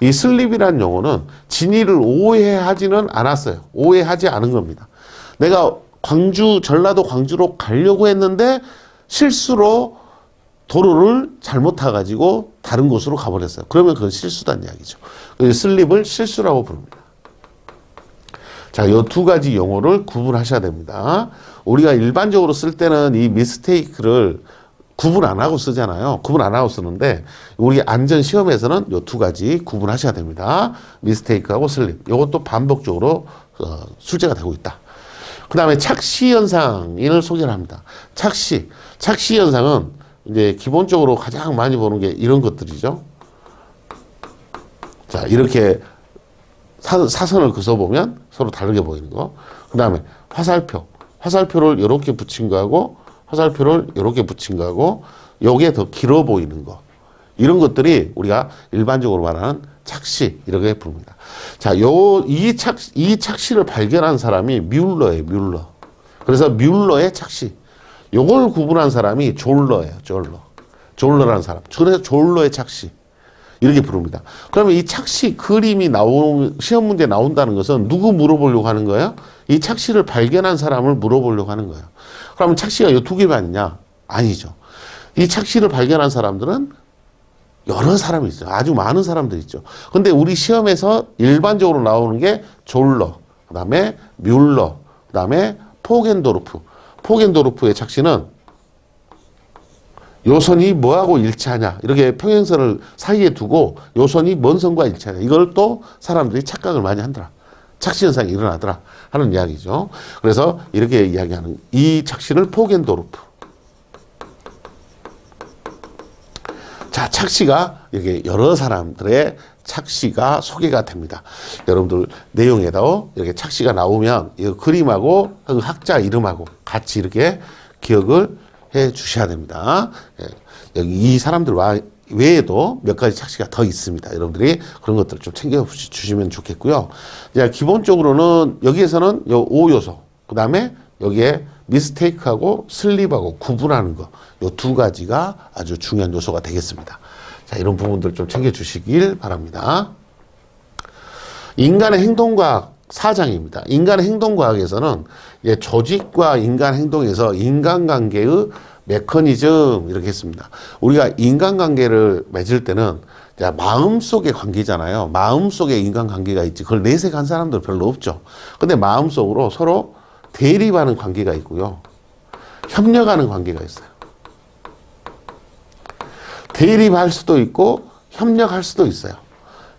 이 슬립이라는 용어는 진의를 오해하지는 않았어요. 오해하지 않은 겁니다. 내가 전라도 광주로 가려고 했는데 실수로 도로를 잘못 타가지고 다른 곳으로 가버렸어요. 그러면 그건 실수단 이야기죠. 슬립을 실수라고 부릅니다. 자, 이 2가지 용어를 구분하셔야 됩니다. 우리가 일반적으로 쓸 때는 이 미스테이크를 구분 안 하고 쓰잖아요. 구분 안 하고 쓰는데 우리 안전 시험에서는 이 2가지 구분하셔야 됩니다. 미스테이크하고 슬립. 이것도 반복적으로 출제가 되고 있다. 그 다음에 착시 현상을 소개를 합니다. 착시 현상은 이제 기본적으로 가장 많이 보는 게 이런 것들이죠. 자, 이렇게 사선을 그어보면 서로 다르게 보이는 거. 그 다음에 화살표를 이렇게 붙인 거하고 화살표를 이렇게 붙인 거하고 요게 더 길어 보이는 거. 이런 것들이 우리가 일반적으로 말하는 착시 이렇게 부릅니다. 자, 이 착시를 발견한 사람이 뮬러예요, 뮬러. 그래서 뮬러의 착시. 요걸 구분한 사람이 졸러예요, 졸러라는 사람. 그래서 졸러의 착시. 이렇게 부릅니다. 그러면 이 착시 그림이 시험 문제에 나온다는 것은 누구 물어보려고 하는 거예요? 이 착시를 발견한 사람을 물어보려고 하는 거예요. 그러면 착시가 이 2개만이냐? 아니죠. 이 착시를 발견한 사람들은 여러 사람이 있어요. 아주 많은 사람들이 있죠. 근데 우리 시험에서 일반적으로 나오는 게 졸러, 그 다음에 뮬러, 그 다음에 포겐도르프. 포겐도르프의 착시는 요선이 뭐하고 일치하냐, 이렇게 평행선을 사이에 두고 요선이 뭔 선과 일치하냐, 이걸 또 사람들이 착각을 많이 한더라. 착시 현상이 일어나더라 하는 이야기죠. 그래서 이렇게 이야기하는 이 착시를 포겐도르프 자, 착시가 이렇게 여러 사람들의 착시가 소개가 됩니다. 여러분들 내용에다 이렇게 착시가 나오면 이 그림하고 그 학자 이름하고 같이 이렇게 기억을 해 주셔야 됩니다. 예, 여기 이 사람들 외에도 몇 가지 착시가 더 있습니다. 여러분들이 그런 것들을 좀 챙겨 주시면 좋겠고요. 자, 기본적으로는 여기에서는 요 5요소, 그 다음에 여기에 미스테이크하고 슬립하고 구분하는 거, 요 두 가지가 아주 중요한 요소가 되겠습니다. 자, 이런 부분들 좀 챙겨 주시길 바랍니다. 인간의 행동과학 4장입니다. 인간의 행동과학에서는 조직과 인간 행동에서 인간관계의 메커니즘 이렇게 했습니다. 우리가 인간관계를 맺을 때는 마음속의 관계잖아요. 마음속에 인간관계가 있지. 그걸 내색한 사람들 별로 없죠. 근데 마음속으로 서로 대립하는 관계가 있고요. 협력하는 관계가 있어요. 대립할 수도 있고 협력할 수도 있어요.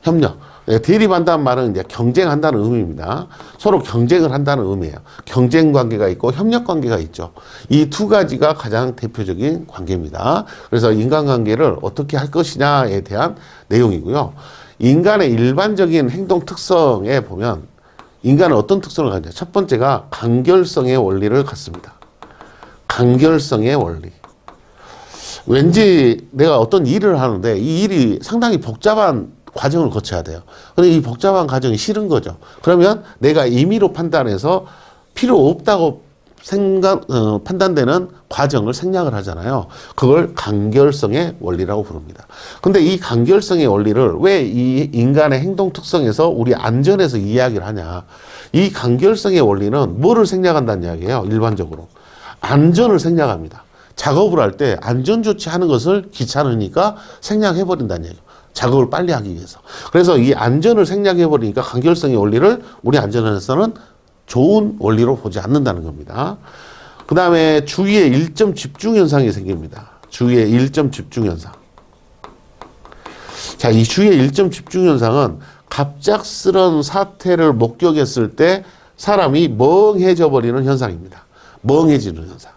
협력. 대립한다는 말은 이제 경쟁한다는 의미입니다. 서로 경쟁을 한다는 의미예요. 경쟁 관계가 있고 협력 관계가 있죠. 이 두 가지가 가장 대표적인 관계입니다. 그래서 인간관계를 어떻게 할 것이냐에 대한 내용이고요. 인간의 일반적인 행동 특성에 보면 인간은 어떤 특성을 가지냐. 첫 번째가 간결성의 원리를 갖습니다. 간결성의 원리. 왠지 내가 어떤 일을 하는데 이 일이 상당히 복잡한 과정을 거쳐야 돼요. 근데 이 복잡한 과정이 싫은 거죠. 그러면 내가 임의로 판단해서 필요 없다고 판단되는 과정을 생략을 하잖아요. 그걸 간결성의 원리라고 부릅니다. 근데 이 간결성의 원리를 왜 이 인간의 행동 특성에서 우리 안전에서 이야기를 하냐. 이 간결성의 원리는 뭐를 생략한다는 이야기예요. 일반적으로. 안전을 생략합니다. 작업을 할 때 안전조치 하는 것을 귀찮으니까 생략해버린다는 얘기예요. 작업을 빨리 하기 위해서. 그래서 이 안전을 생략해버리니까 간결성의 원리를 우리 안전에서는 좋은 원리로 보지 않는다는 겁니다. 그 다음에 주위에 일점 집중 현상이 생깁니다. 주위에 일점 집중 현상. 자, 이 주위에 일점 집중 현상은 갑작스런 사태를 목격했을 때 사람이 멍해져 버리는 현상입니다. 멍해지는 현상.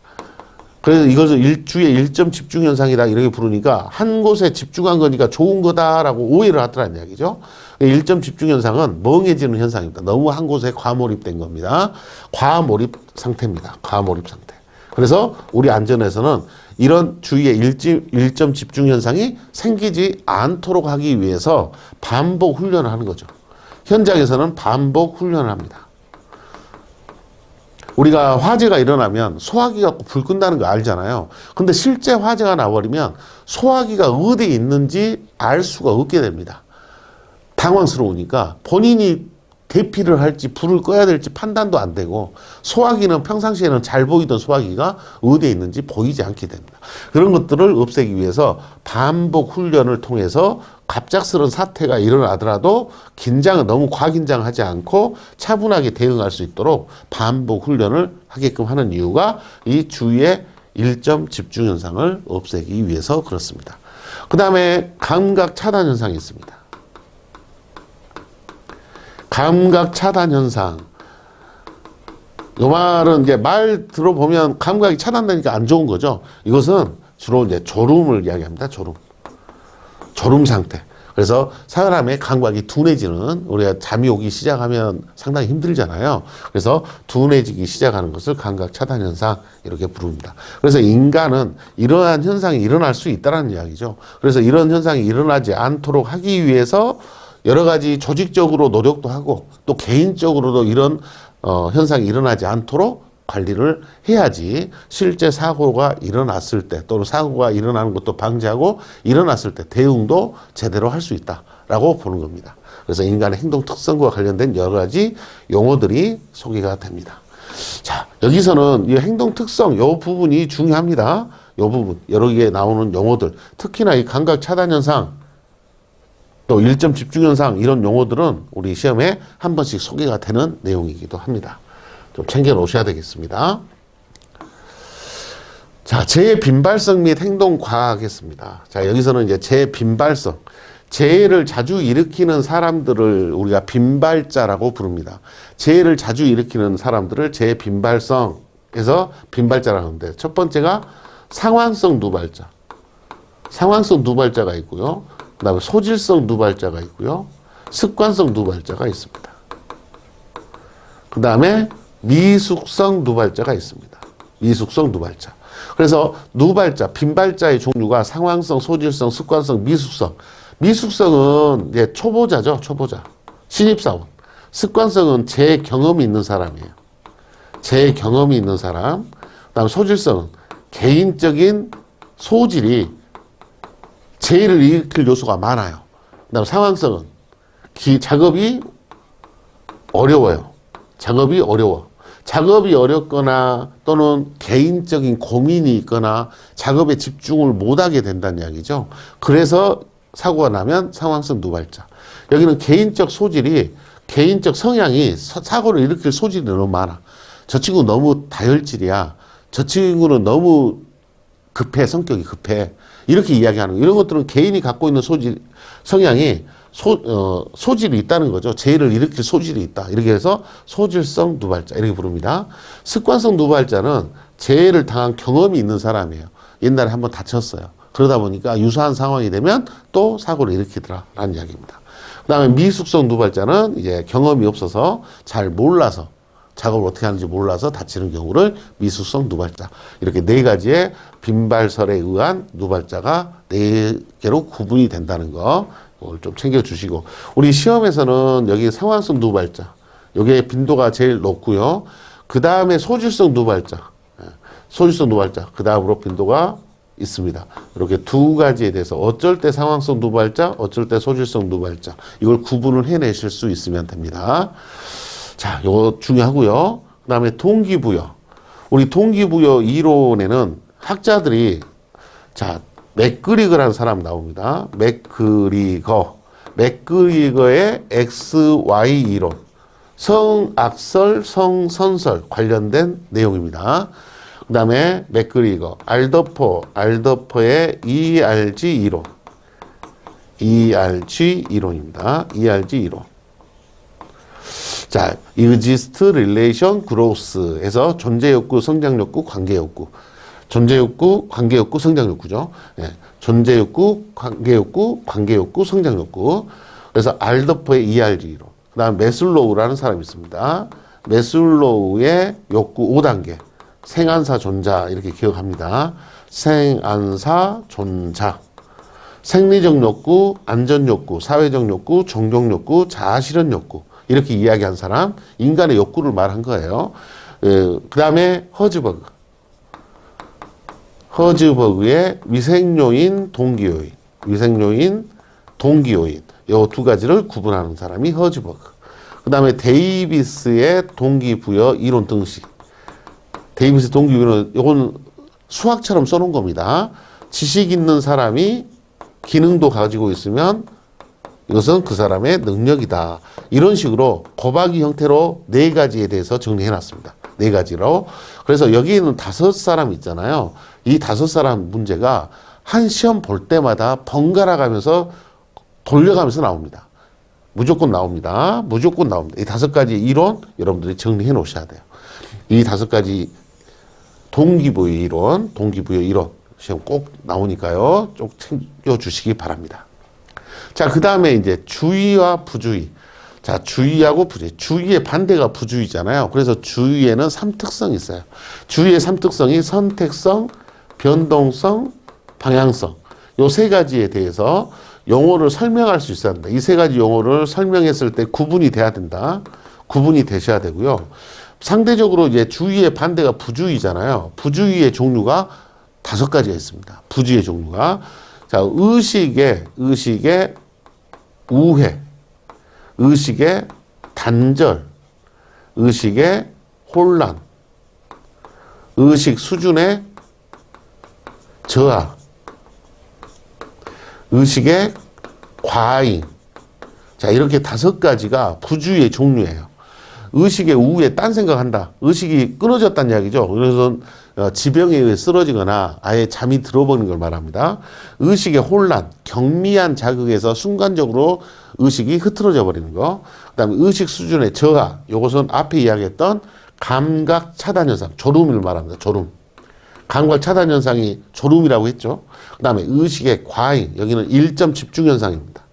그래서 이것을 주위에 일점 집중 현상이다 이렇게 부르니까 한 곳에 집중한 거니까 좋은 거다라고 오해를 하더라는 이야기죠. 일점 집중 현상은 멍해지는 현상입니다. 너무 한 곳에 과몰입된 겁니다. 과몰입 상태입니다. 과몰입 상태. 그래서 우리 안전에서는 이런 주위에 일점 집중 현상이 생기지 않도록 하기 위해서 반복 훈련을 하는 거죠. 현장에서는 반복 훈련을 합니다. 우리가 화재가 일어나면 소화기 갖고 불 끈다는 거 알잖아요. 근데 실제 화재가 나버리면 소화기가 어디에 있는지 알 수가 없게 됩니다. 당황스러우니까 본인이 대피를 할지 불을 꺼야 될지 판단도 안 되고 소화기는 평상시에는 잘 보이던 소화기가 어디에 있는지 보이지 않게 됩니다. 그런 것들을 없애기 위해서 반복 훈련을 통해서 갑작스러운 사태가 일어나더라도 긴장은 너무 과긴장하지 않고 차분하게 대응할 수 있도록 반복 훈련을 하게끔 하는 이유가 이 주위의 일점 집중 현상을 없애기 위해서 그렇습니다. 그 다음에 감각 차단 현상이 있습니다. 감각 차단 현상. 이 말은 이제 말 들어보면 감각이 차단되니까 안 좋은 거죠. 이것은 주로 이제 졸음을 이야기합니다. 졸음 상태. 그래서 사람의 감각이 둔해지는, 우리가 잠이 오기 시작하면 상당히 힘들잖아요. 그래서 둔해지기 시작하는 것을 감각 차단 현상 이렇게 부릅니다. 그래서 인간은 이러한 현상이 일어날 수 있다는 이야기죠. 그래서 이런 현상이 일어나지 않도록 하기 위해서 여러 가지 조직적으로 노력도 하고 또 개인적으로도 이런 현상이 일어나지 않도록 관리를 해야지 실제 사고가 일어났을 때 또는 사고가 일어나는 것도 방지하고 일어났을 때 대응도 제대로 할 수 있다라고 보는 겁니다. 그래서 인간의 행동 특성과 관련된 여러 가지 용어들이 소개가 됩니다. 자, 여기서는 이 행동 특성 이 부분이 중요합니다. 이 부분 여러 개 나오는 용어들, 특히나 이 감각 차단 현상 또 일점 집중 현상 이런 용어들은 우리 시험에 한 번씩 소개가 되는 내용이기도 합니다. 좀 챙겨 놓으셔야 되겠습니다. 자, 재빈발성 및 행동 과학했습니다. 자, 여기서는 이제 재빈발성, 재해를 자주 일으키는 사람들을 우리가 빈발자라고 부릅니다. 재해를 자주 일으키는 사람들을 재빈발성에서 빈발자라고 하는데, 첫 번째가 상황성 누발자. 상황성 누발자가 있고요. 그 다음에 소질성 누발자가 있고요. 습관성 누발자가 있습니다. 그 다음에 미숙성 누발자가 있습니다. 미숙성 누발자. 그래서 누발자, 빈발자의 종류가 상황성, 소질성, 습관성, 미숙성. 미숙성은 이제 초보자죠, 초보자. 신입사원. 습관성은 제 경험이 있는 사람이에요. 제 경험이 있는 사람. 그 다음 소질성은 개인적인 소질이 재해를 일으킬 요소가 많아요. 그 다음 상황성은 작업이 어려워요. 작업이 어려워. 작업이 어렵거나 또는 개인적인 고민이 있거나 작업에 집중을 못하게 된다는 이야기죠. 그래서 사고가 나면 상황성 누발자. 여기는 개인적 소질이, 개인적 성향이 사고를 일으킬 소질이 너무 많아. 저 친구 너무 다혈질이야. 저 친구는 너무 급해. 성격이 급해. 이렇게 이야기하는 거. 이런 것들은 개인이 갖고 있는 소질, 성향이 소질이 있다는 거죠. 재해를 일으킬 소질이 있다. 이렇게 해서 소질성 누발자 이렇게 부릅니다. 습관성 누발자는 재해를 당한 경험이 있는 사람이에요. 옛날에 한번 다쳤어요. 그러다 보니까 유사한 상황이 되면 또 사고를 일으키더라라는 이야기입니다. 그 다음에 미숙성 누발자는 이제 경험이 없어서 잘 몰라서 작업을 어떻게 하는지 몰라서 다치는 경우를 미숙성 누발자. 이렇게 네 가지의 빈발설에 의한 누발자가 네 개로 구분이 된다는 거. 이걸 좀 챙겨주시고. 우리 시험에서는 여기 상황성 누발자. 여기에 빈도가 제일 높고요. 그 다음에 소질성 누발자. 소질성 누발자. 그 다음으로 빈도가 있습니다. 이렇게 두 가지에 대해서 어쩔 때 상황성 누발자, 어쩔 때 소질성 누발자. 이걸 구분을 해내실 수 있으면 됩니다. 자, 이거 중요하고요. 그 다음에 동기부여. 우리 동기부여 이론에는 학자들이, 자, 맥그리거라는 사람 나옵니다. 맥그리거의 XY 이론. 성악설, 성선설 관련된 내용입니다. 그 다음에 맥그리거, 알더퍼의 ERG 이론. ERG 이론입니다. ERG 이론. 자, exist, relation, growth에서 존재욕구, 성장욕구, 관계욕구. 존재욕구, 관계욕구, 성장욕구죠. 예. 존재욕구, 관계욕구, 성장욕구. 그래서 알더퍼의 ERG 이론. 그 다음 메슬로우라는 사람이 있습니다. 메슬로우의 욕구 5단계. 생안사 존자 이렇게 기억합니다. 생안사 존자. 생리적 욕구, 안전 욕구, 사회적 욕구, 종종 욕구, 자아실현 욕구. 이렇게 이야기한 사람, 인간의 욕구를 말한 거예요. 그 다음에 허즈버그의 위생요인, 동기요인. 이 두 가지를 구분하는 사람이 허즈버그. 그 다음에 데이비스의 동기부여 이론 등식. 데이비스 동기부여는 이건 수학처럼 써놓은 겁니다. 지식 있는 사람이 기능도 가지고 있으면 이것은 그 사람의 능력이다. 이런 식으로 곱하기 형태로 네 가지에 대해서 정리해놨습니다. 네 가지로. 그래서 여기에는 5사람 있잖아요. 이 5사람 문제가 한 시험 볼 때마다 번갈아 가면서 돌려가면서 나옵니다. 무조건 나옵니다. 무조건 나옵니다. 이 5가지 이론 여러분들이 정리해 놓으셔야 돼요. 이 5가지 동기부여 이론 시험 꼭 나오니까요. 좀 챙겨주시기 바랍니다. 자, 그 다음에 이제 주의와 부주의. 자, 주의하고 부주의. 주의의 반대가 부주의잖아요. 그래서 주의에는 3특성이 있어요. 주의의 3특성이 선택성, 변동성, 방향성. 요 3가지에 대해서 용어를 설명할 수 있어야 된다. 이 3가지 용어를 설명했을 때 구분이 돼야 된다. 구분이 되셔야 되고요. 상대적으로 이제 주의의 반대가 부주의잖아요. 부주의의 종류가 5가지가 있습니다. 부주의의 종류가. 자, 의식의 우회, 의식의 단절, 의식의 혼란, 의식 수준의 저하, 의식의 과잉. 자, 이렇게 5가지가 부주의의 종류예요. 의식의 우에 딴 생각한다. 의식이 끊어졌다는 이야기죠. 그래서 지병에 의해 쓰러지거나 아예 잠이 들어버리는 걸 말합니다. 의식의 혼란, 경미한 자극에서 순간적으로 의식이 흐트러져 버리는 거. 그 다음에 의식 수준의 저하. 이것은 앞에 이야기했던 감각 차단 현상, 졸음을 말합니다. 졸음. 감각 차단 현상이 졸음이라고 했죠. 그 다음에 의식의 과잉, 여기는 일점 집중 현상입니다.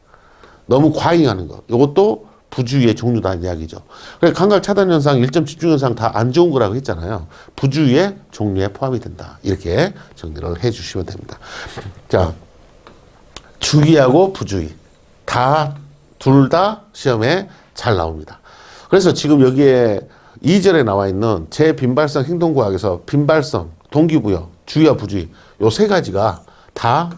너무 과잉하는 거. 이것도 부주의의 종류다 이야기죠. 그래서 감각 차단 현상, 일점 집중 현상 다 안 좋은 거라고 했잖아요. 부주의의 종류에 포함이 된다. 이렇게 정리를 해 주시면 됩니다. 자, 주의하고 부주의. 둘 다 시험에 잘 나옵니다. 그래서 지금 여기에 2절에 나와 있는 제빈발성 행동과학에서 빈발성, 동기부여, 주의와 부주의 요 세 가지가 다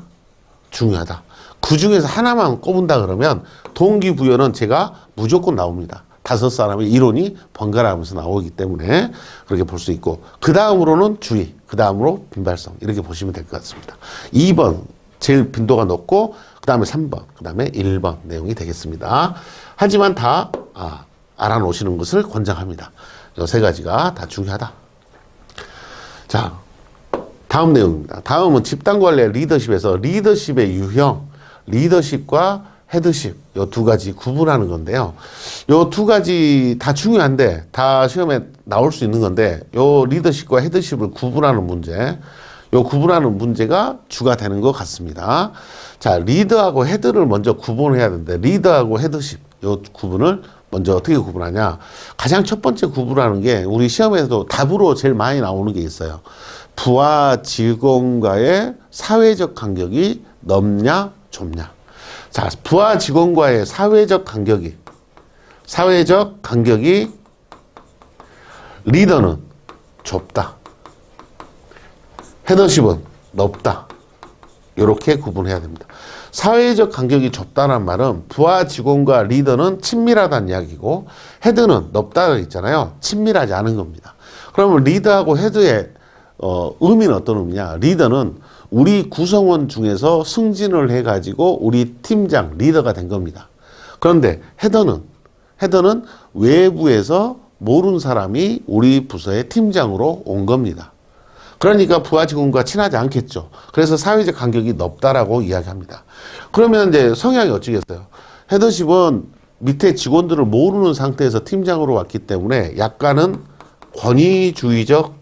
중요하다. 그 중에서 하나만 꼽은다 그러면 동기부여는 제가 무조건 나옵니다. 5사람의 이론이 번갈아 가면서 나오기 때문에 그렇게 볼 수 있고, 그 다음으로는 주의, 그 다음으로 빈발성 이렇게 보시면 될 것 같습니다. 2번 제일 빈도가 높고 그 다음에 3번, 그 다음에 1번 내용이 되겠습니다. 하지만 다 알아놓으시는 것을 권장합니다. 이 세 가지가 다 중요하다. 자, 다음 내용입니다. 다음은 집단관리의 리더십에서 리더십의 유형, 리더십과 헤드십 이 두 가지 구분하는 건데요. 이 두 가지 다 중요한데 다 시험에 나올 수 있는 건데 이 리더십과 헤드십을 구분하는 문제, 이 구분하는 문제가 주가 되는 것 같습니다. 자, 리더하고 헤드를 먼저 구분해야 되는데 리더하고 헤드십 이 구분을 먼저 어떻게 구분하냐. 가장 첫 번째 구분하는 게 우리 시험에서도 답으로 제일 많이 나오는 게 있어요. 부하 직원과의 사회적 간격이 넓냐 좁냐. 자, 부하 직원과의 사회적 간격이 리더는 좁다, 헤더십은 넓다. 이렇게 구분해야 됩니다. 사회적 간격이 좁다는 말은 부하 직원과 리더는 친밀하다는 이야기고, 헤드는 넓다고 있잖아요. 친밀하지 않은 겁니다. 그러면 리더하고 헤드의 의미는 어떤 의미냐. 리더는 우리 구성원 중에서 승진을 해가지고 우리 팀장, 리더가 된 겁니다. 그런데 헤더는 외부에서 모르는 사람이 우리 부서의 팀장으로 온 겁니다. 그러니까 부하 직원과 친하지 않겠죠. 그래서 사회적 간격이 넓다라고 이야기합니다. 그러면 이제 성향이 어찌겠어요? 헤더십은 밑에 직원들을 모르는 상태에서 팀장으로 왔기 때문에 약간은 권위주의적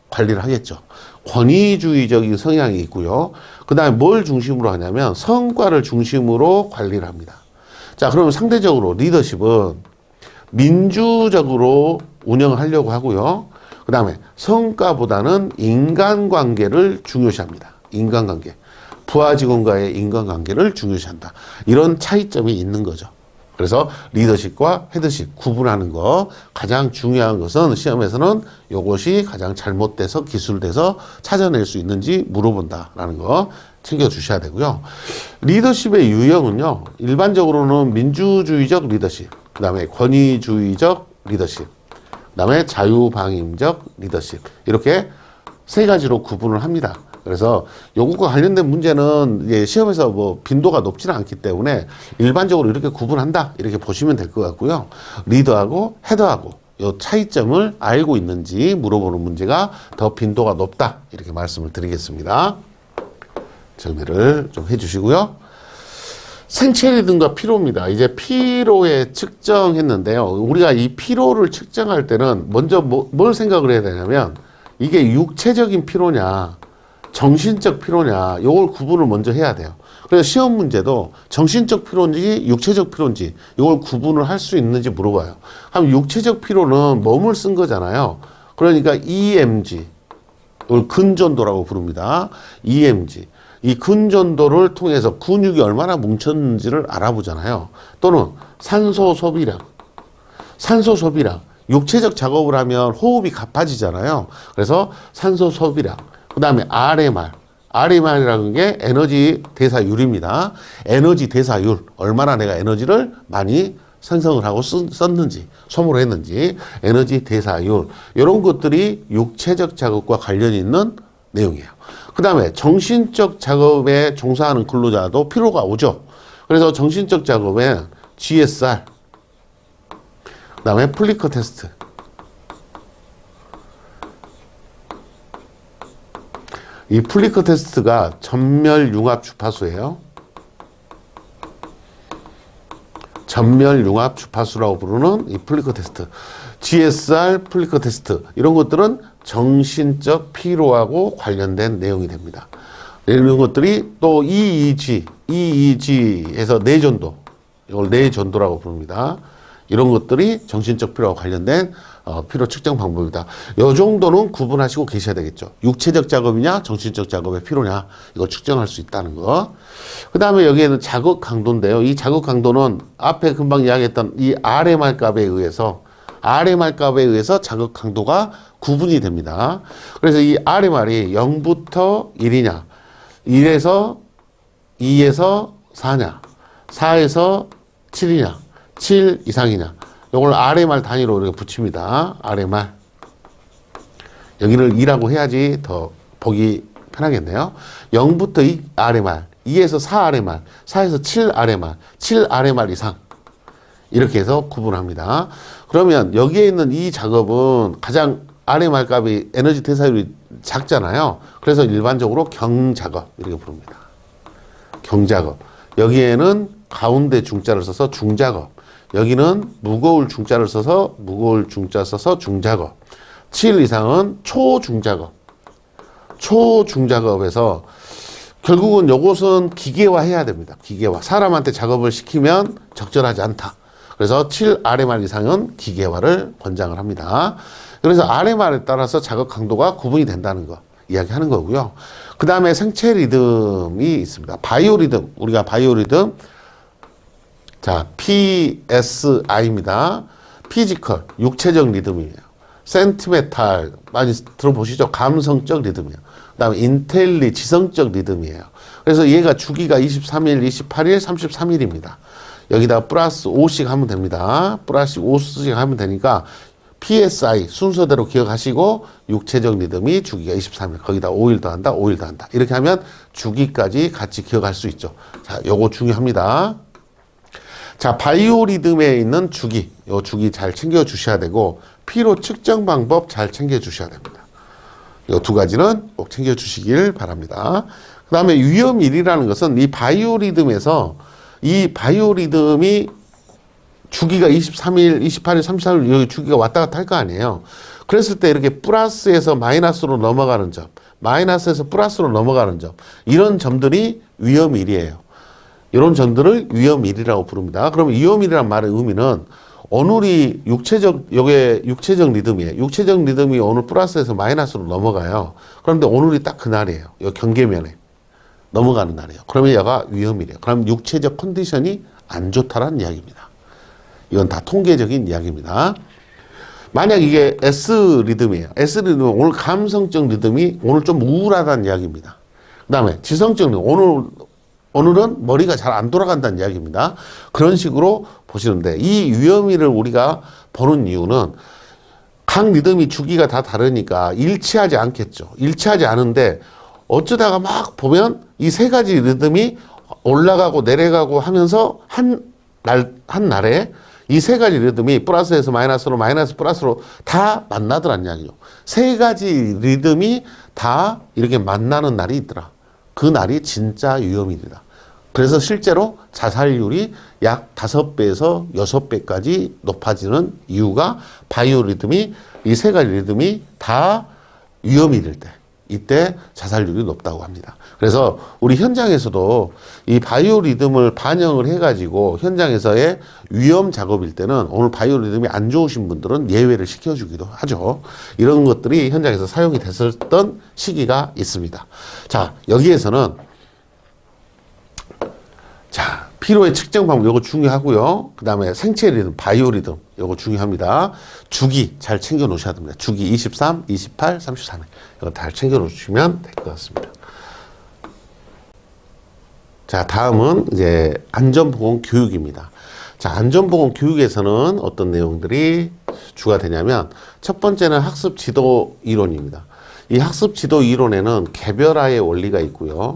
관리를 하겠죠. 권위주의적인 성향이 있고요. 그 다음에 뭘 중심으로 하냐면 성과를 중심으로 관리를 합니다. 자, 그러면 상대적으로 리더십은 민주적으로 운영을 하려고 하고요. 그 다음에 성과보다는 인간관계를 중요시합니다. 인간관계. 부하 직원과의 인간관계를 중요시한다. 이런 차이점이 있는 거죠. 그래서 리더십과 헤드십 구분하는 거, 가장 중요한 것은 시험에서는 이것이 가장 잘못돼서 기술돼서 찾아낼 수 있는지 물어본다라는 거 챙겨주셔야 되고요. 리더십의 유형은요, 일반적으로는 민주주의적 리더십, 그 다음에 권위주의적 리더십, 그 다음에 자유방임적 리더십, 이렇게 세 가지로 구분을 합니다. 그래서 요것과 관련된 문제는 이제 시험에서 뭐 빈도가 높지는 않기 때문에 일반적으로 이렇게 구분한다, 이렇게 보시면 될 것 같고요. 리더하고 헤더하고 요 차이점을 알고 있는지 물어보는 문제가 더 빈도가 높다, 이렇게 말씀을 드리겠습니다. 정리를 좀 해주시고요. 생체리듬과 피로입니다. 이제 피로에 측정했는데요. 우리가 이 피로를 측정할 때는 먼저 뭘 생각을 해야 되냐면 이게 육체적인 피로냐 정신적 피로냐, 이걸 구분을 먼저 해야 돼요. 그래서 시험 문제도 정신적 피로인지 육체적 피로인지 이걸 구분을 할 수 있는지 물어봐요. 그럼 육체적 피로는 몸을 쓴 거잖아요. 그러니까 EMG, 이걸 근전도라고 부릅니다. EMG. 이 근전도를 통해서 근육이 얼마나 뭉쳤는지를 알아보잖아요. 또는 산소 소비량. 육체적 작업을 하면 호흡이 가빠지잖아요. 그래서 산소 소비량. 그 다음에 RMR이라는 게 에너지 대사율입니다. 에너지 대사율, 얼마나 내가 에너지를 많이 생성을 하고 썼는지, 소모했는지, 에너지 대사율, 이런 것들이 육체적 작업과 관련이 있는 내용이에요. 그 다음에 정신적 작업에 종사하는 근로자도 피로가 오죠. 그래서 정신적 작업에 GSR, 그 다음에 플리커 테스트, 이 플리커 테스트가 전멸융합 주파수예요. 전멸융합 주파수라고 부르는 이 플리커 테스트, GSR 플리커 테스트, 이런 것들은 정신적 피로하고 관련된 내용이 됩니다. 이런 것들이 또 EEG에서 뇌전도, 이걸 뇌전도라고 부릅니다. 이런 것들이 정신적 피로와 관련된 피로 측정 방법이다. 이 정도는 구분하시고 계셔야 되겠죠. 육체적 작업이냐 정신적 작업의 피로냐 이걸 측정할 수 있다는 거. 그 다음에 여기에는 자극 강도인데요. 이 자극 강도는 앞에 금방 이야기했던 이 RMR 값에 의해서 자극 강도가 구분이 됩니다. 그래서 이 RMR이 0부터 1이냐 1에서 2에서 4냐 4에서 7이냐 7 이상이냐 이걸 RMR 단위로 이렇게 붙입니다. RMR 여기를 2라고 해야지 더 보기 편하겠네요. 0부터 2 RMR 2에서 4 RMR 4에서 7 RMR 7 RMR 이상 이렇게 해서 구분합니다. 그러면 여기에 있는 이 작업은 가장 RMR 값이 에너지 대사율이 작잖아요. 그래서 일반적으로 경작업 이렇게 부릅니다. 경작업. 여기에는 가운데 중자를 써서 중작업. 여기는 무거울 중자를 써서 무거울 중자 써서 중작업. 7 이상은 초중작업. 초중작업에서 결국은 요것은 기계화해야 됩니다. 기계화. 사람한테 작업을 시키면 적절하지 않다. 그래서 7 RMR 이상은 기계화를 권장을 합니다. 그래서 RMR에 따라서 작업 강도가 구분이 된다는 거 이야기하는 거고요. 그 다음에 생체 리듬이 있습니다. 바이오 리듬. 우리가 바이오 리듬. 자, PSI입니다. 피지컬, 육체적 리듬이에요. 센티메탈, 많이 들어보시죠? 감성적 리듬이에요. 그 다음에 인텔리, 지성적 리듬이에요. 그래서 얘가 주기가 23일, 28일, 33일입니다. 여기다 플러스 5씩 하면 됩니다. 플러스 5씩 하면 되니까 PSI 순서대로 기억하시고 육체적 리듬이 주기가 23일. 거기다 5일 더한다, 5일 더한다. 이렇게 하면 주기까지 같이 기억할 수 있죠. 자, 요거 중요합니다. 자, 바이오 리듬에 있는 주기, 요 주기 잘 챙겨 주셔야 되고 피로 측정 방법 잘 챙겨 주셔야 됩니다. 요 두 가지는 꼭 챙겨 주시길 바랍니다. 그 다음에 위험일이라는 것은 이 바이오 리듬에서 이 바이오 리듬이 주기가 23일, 28일, 33일 여기 주기가 왔다 갔다 할 거 아니에요. 그랬을 때 이렇게 플러스에서 마이너스로 넘어가는 점, 마이너스에서 플러스로 넘어가는 점, 이런 점들이 위험일이에요. 이런 점들을 위험일이라고 부릅니다. 그러면 위험일이란 말의 의미는 오늘이 요게 육체적 리듬이에요. 육체적 리듬이 오늘 플러스에서 마이너스로 넘어가요. 그런데 오늘이 딱 그날이에요. 요 경계면에 넘어가는 날이에요. 그러면 얘가 위험일이에요. 그럼 육체적 컨디션이 안 좋다라는 이야기입니다. 이건 다 통계적인 이야기입니다. 만약 이게 S 리듬이에요. S 리듬은 오늘 감성적 리듬이 오늘 좀 우울하다는 이야기입니다. 그 다음에 지성적 리듬, 오늘은 머리가 잘 안 돌아간다는 이야기입니다. 그런 식으로 보시는데 이 위험일을 우리가 보는 이유는 각 리듬이 주기가 다 다르니까 일치하지 않겠죠. 일치하지 않은데 어쩌다가 막 보면 이 세 가지 리듬이 올라가고 내려가고 하면서 한 날에 이 세 가지 리듬이 플러스에서 마이너스로 마이너스 플러스로 다 만나더란 이야기죠. 세 가지 리듬이 다 이렇게 만나는 날이 있더라. 그 날이 진짜 위험일이다. 그래서 실제로 자살률이 약 5배에서 6배까지 높아지는 이유가 바이오 리듬이 이 세 가지 리듬이 다 위험일일 때 이때 자살률이 높다고 합니다. 그래서 우리 현장에서도 이 바이오 리듬을 반영을 해가지고 현장에서의 위험 작업일 때는 오늘 바이오 리듬이 안 좋으신 분들은 예외를 시켜주기도 하죠. 이런 것들이 현장에서 사용이 됐었던 시기가 있습니다. 자, 여기에서는 자, 피로의 측정 방법 요거 중요하고요. 그 다음에 생체 리듬, 바이오 리듬 요거 중요합니다. 주기 잘 챙겨 놓으셔야 됩니다. 주기 23, 28, 33일 이거 잘 챙겨 놓으시면 될 것 같습니다. 자, 다음은 이제 안전보건 교육입니다. 자, 안전보건 교육에서는 어떤 내용들이 주가 되냐면 첫 번째는 학습 지도 이론입니다. 이 학습 지도 이론에는 개별화의 원리가 있고요.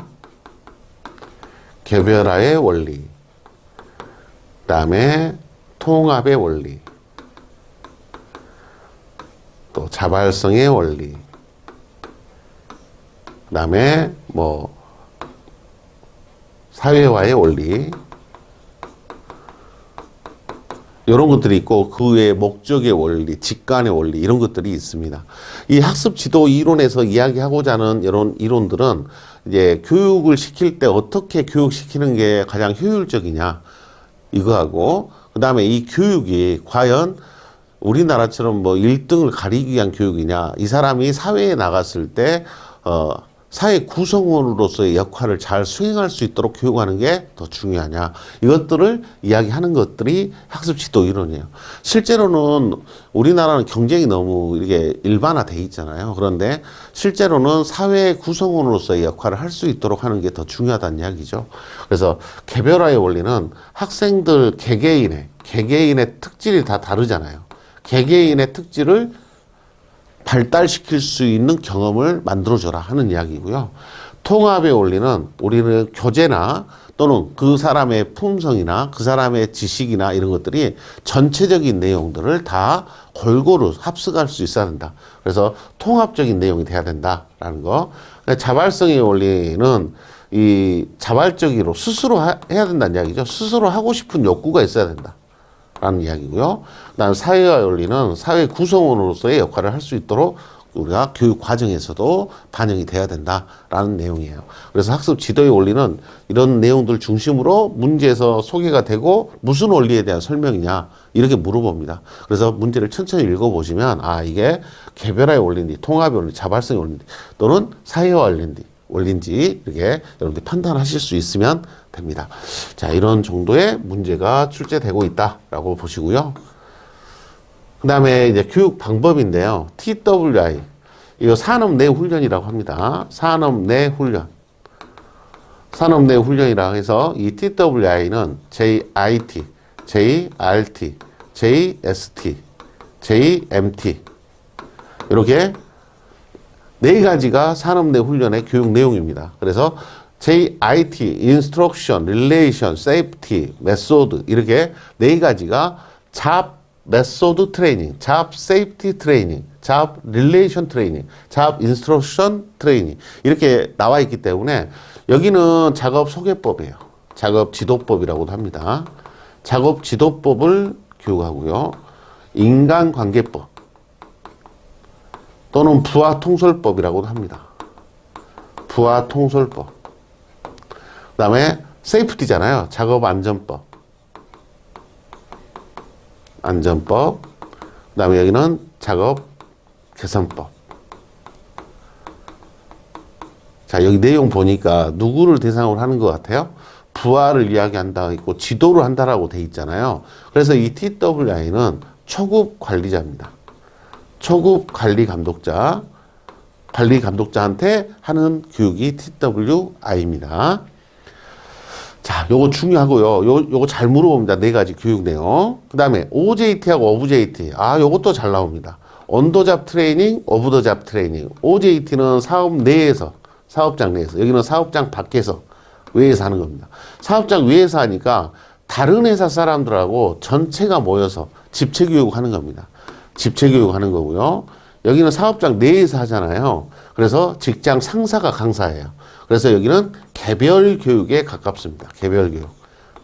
개별화의 원리, 그 다음에 통합의 원리, 또 자발성의 원리, 그 다음에 뭐 사회화의 원리, 이런 것들이 있고 그 외에 목적의 원리, 직관의 원리 이런 것들이 있습니다. 이 학습 지도 이론에서 이야기하고자 하는 이런 이론들은 이제 교육을 시킬 때 어떻게 교육시키는 게 가장 효율적이냐 이거하고 그다음에 이 교육이 과연 우리나라처럼 뭐 1등을 가리기 위한 교육이냐 이 사람이 사회에 나갔을 때 사회 구성원으로서의 역할을 잘 수행할 수 있도록 교육하는 게 더 중요하냐 이것들을 이야기하는 것들이 학습 지도 이론이에요. 실제로는 우리나라는 경쟁이 너무 이게 일반화돼 있잖아요. 그런데 실제로는 사회 구성원으로서의 역할을 할 수 있도록 하는 게 더 중요하다는 이야기죠. 그래서 개별화의 원리는 학생들 개개인의 특질이 다 다르잖아요. 개개인의 특질을 발달시킬 수 있는 경험을 만들어줘라 하는 이야기고요. 통합의 원리는 우리는 교재나 또는 그 사람의 품성이나 그 사람의 지식이나 이런 것들이 전체적인 내용들을 다 골고루 합숙할 수 있어야 된다. 그래서 통합적인 내용이 돼야 된다라는 거. 자발성의 원리는 이 자발적으로 스스로 해야 된다는 이야기죠. 스스로 하고 싶은 욕구가 있어야 된다. 라는 이야기고요. 그다음 사회화 원리는 사회 구성원으로서의 역할을 할 수 있도록 우리가 교육 과정에서도 반영이 돼야 된다라는 내용이에요. 그래서 학습 지도의 원리는 이런 내용들 중심으로 문제에서 소개가 되고 무슨 원리에 대한 설명이냐 이렇게 물어봅니다. 그래서 문제를 천천히 읽어보시면 아 이게 개별화의 원리인지 통합의 원리, 자발성의 원리인지 또는 사회화 원리인지 이렇게 여러분들 판단하실 수 있으면 됩니다. 자, 이런 정도의 문제가 출제되고 있다라고 보시고요. 그 다음에 이제 교육 방법인데요. TWI. 이거 산업 내 훈련이라고 합니다. 산업 내 훈련. 산업 내 훈련이라고 해서 이 TWI는 JIT, JRT, JST, JMT. 이렇게 네 가지가 산업 내 훈련의 교육 내용입니다. 그래서 JIT, Instruction, Relation, Safety, Method 이렇게 네 가지가 Job Method Training, Job Safety Training, Job Relation Training, Job Instruction Training 이렇게 나와 있기 때문에 여기는 작업 소개법이에요. 작업 지도법이라고도 합니다. 작업 지도법을 교육하고요. 인간관계법 또는 부하통솔법이라고도 합니다. 부하통솔법. 그 다음에 세이프티잖아요. 작업안전법. 안전법. 그 다음에 여기는 작업개선법. 자, 여기 내용 보니까 누구를 대상으로 하는 것 같아요? 부하를 이야기한다 있고 지도를 한다라고 돼 있잖아요. 그래서 이 TWI는 초급 관리자입니다. 초급 관리 감독자. 관리 감독자한테 하는 교육이 TWI입니다. 자, 요거 중요하고요. 요거 잘 물어봅니다. 네 가지 교육 내용. 그 다음에 OJT하고 OBJT. 아, 요것도 잘 나옵니다. 온더잡 트레이닝, 오브더잡 트레이닝. OJT는 사업 내에서, 사업장 내에서. 여기는 사업장 밖에서, 외에서 하는 겁니다. 사업장 외에서 하니까 다른 회사 사람들하고 전체가 모여서 집체교육 하는 겁니다. 집체교육 하는 거고요. 여기는 사업장 내에서 하잖아요. 그래서 직장 상사가 강사예요. 그래서 여기는 개별 교육에 가깝습니다. 개별 교육.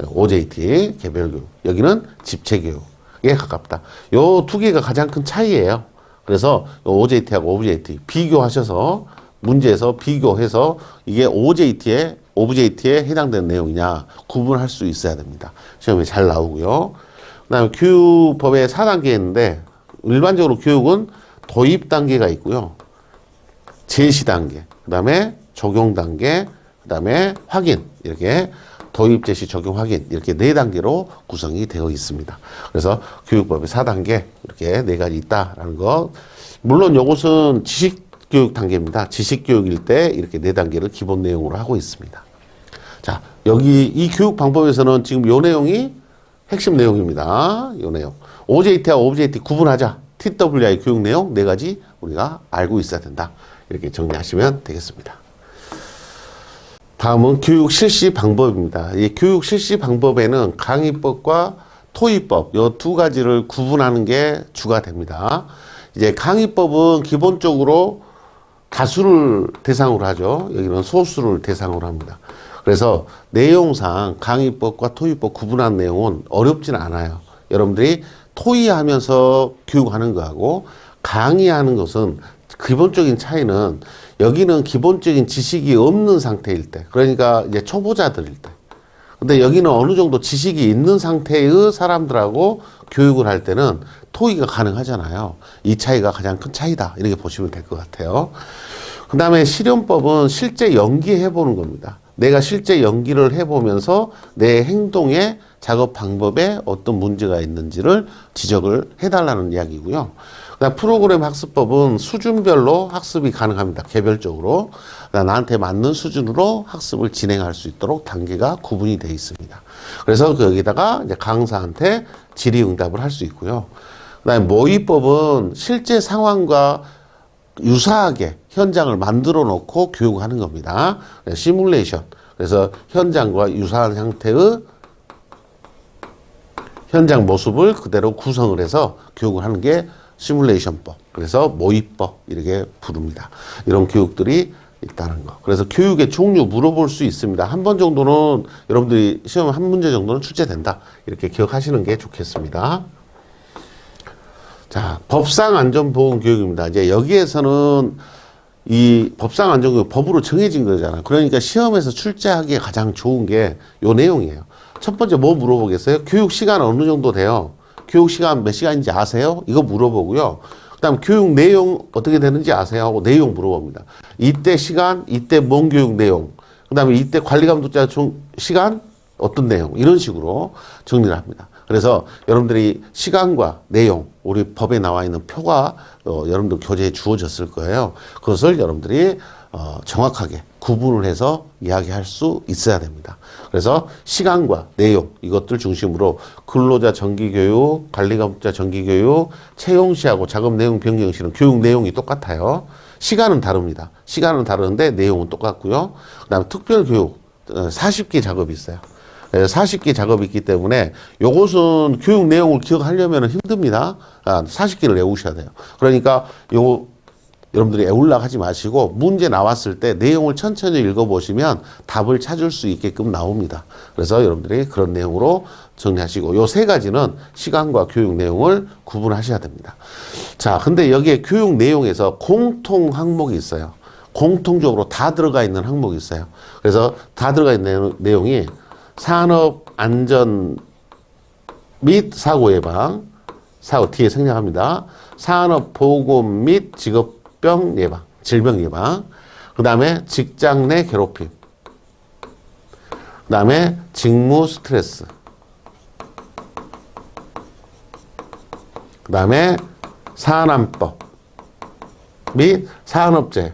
OJT, 개별 교육. 여기는 집체 교육에 가깝다. 요 두 개가 가장 큰 차이예요. 그래서 OJT하고 OBJT 비교하셔서 문제에서 비교해서 이게 OJT에 해당되는 내용이냐 구분할 수 있어야 됩니다. 시험에 잘 나오고요. 그 다음에 교육법에 4단계 있는데 일반적으로 교육은 도입 단계가 있고요. 제시 단계, 그 다음에 적용 단계, 그 다음에 확인 이렇게 도입, 제시, 적용, 확인 이렇게 네 단계로 구성이 되어 있습니다. 그래서 교육법의 4단계 이렇게 네 가지 있다라는 거. 물론 이것은 지식교육 단계입니다. 지식교육일 때 이렇게 네 단계를 기본 내용으로 하고 있습니다. 자, 여기 이 교육 방법에서는 지금 요 내용이 핵심 내용입니다. 요 내용. OJT와 OBJT 구분하자. TWI 교육 내용 네 가지 우리가 알고 있어야 된다. 이렇게 정리하시면 되겠습니다. 다음은 교육 실시 방법입니다. 이 교육 실시 방법에는 강의법과 토의법 이 두 가지를 구분하는 게 주가 됩니다. 이제 강의법은 기본적으로 다수를 대상으로 하죠. 여기는 소수를 대상으로 합니다. 그래서 내용상 강의법과 토의법 구분한 내용은 어렵진 않아요. 여러분들이 토의하면서 교육하는 거하고 강의하는 것은 기본적인 차이는 여기는 기본적인 지식이 없는 상태일 때, 그러니까 이제 초보자들일 때. 근데 여기는 어느 정도 지식이 있는 상태의 사람들하고 교육을 할 때는 토의가 가능하잖아요. 이 차이가 가장 큰 차이다. 이렇게 보시면 될 것 같아요. 그 다음에 실연법은 실제 연기해 보는 겁니다. 내가 실제 연기를 해보면서 내 행동에 작업 방법에 어떤 문제가 있는지를 지적을 해달라는 이야기고요. 그다음 프로그램 학습법은 수준별로 학습이 가능합니다. 개별적으로. 나한테 맞는 수준으로 학습을 진행할 수 있도록 단계가 구분이 되어 있습니다. 그래서 거기다가 이제 강사한테 질의응답을 할 수 있고요. 그다음에 모의법은 실제 상황과 유사하게 현장을 만들어 놓고 교육하는 겁니다. 시뮬레이션. 그래서 현장과 유사한 형태의 현장 모습을 그대로 구성을 해서 교육을 하는 게 시뮬레이션법. 그래서 모의법 이렇게 부릅니다. 이런 교육들이 있다는 거. 그래서 교육의 종류 물어볼 수 있습니다. 한 번 정도는 여러분들이 시험 한 문제 정도는 출제된다. 이렇게 기억하시는 게 좋겠습니다. 자, 법상안전보건교육입니다. 이제 여기에서는 이 법상안전교육 법으로 정해진 거잖아요. 그러니까 시험에서 출제하기에 가장 좋은 게 요 내용이에요. 첫 번째 뭐 물어보겠어요? 교육 시간 어느 정도 돼요? 교육 시간 몇 시간인지 아세요? 이거 물어보고요. 그 다음 교육 내용 어떻게 되는지 아세요? 하고 내용 물어봅니다. 이때 시간, 이때 뭔 교육 내용, 그 다음에 이때 관리감독자 시간, 어떤 내용, 이런 식으로 정리를 합니다. 그래서 여러분들이 시간과 내용, 우리 법에 나와 있는 표가 여러분들 교재에 주어졌을 거예요. 그것을 여러분들이 정확하게 구분을 해서 이야기할 수 있어야 됩니다. 그래서 시간과 내용 이것들 중심으로 근로자 정기교육, 관리감독자 정기교육, 채용시하고 작업 내용 변경시는 교육 내용이 똑같아요. 시간은 다릅니다. 시간은 다르는데 내용은 똑같고요. 그다음에 특별교육 40기 작업이 있어요. 40기 작업이 있기 때문에 요것은 교육 내용을 기억하려면 힘듭니다. 40기를 외우셔야 돼요. 그러니까 요거 여러분들이 애울락 하지 마시고 문제 나왔을 때 내용을 천천히 읽어보시면 답을 찾을 수 있게끔 나옵니다. 그래서 여러분들이 그런 내용으로 정리하시고 요 세 가지는 시간과 교육 내용을 구분하셔야 됩니다. 자, 근데 여기에 교육 내용에서 공통 항목이 있어요. 공통적으로 다 들어가 있는 항목이 있어요. 그래서 다 들어가 있는 내용이 산업 안전 및 사고 예방, 사고 뒤에 생략합니다. 산업 보건 및 직업병 예방, 질병 예방. 그 다음에 직장 내 괴롭힘. 그 다음에 직무 스트레스. 그 다음에 산안법 및 산업재,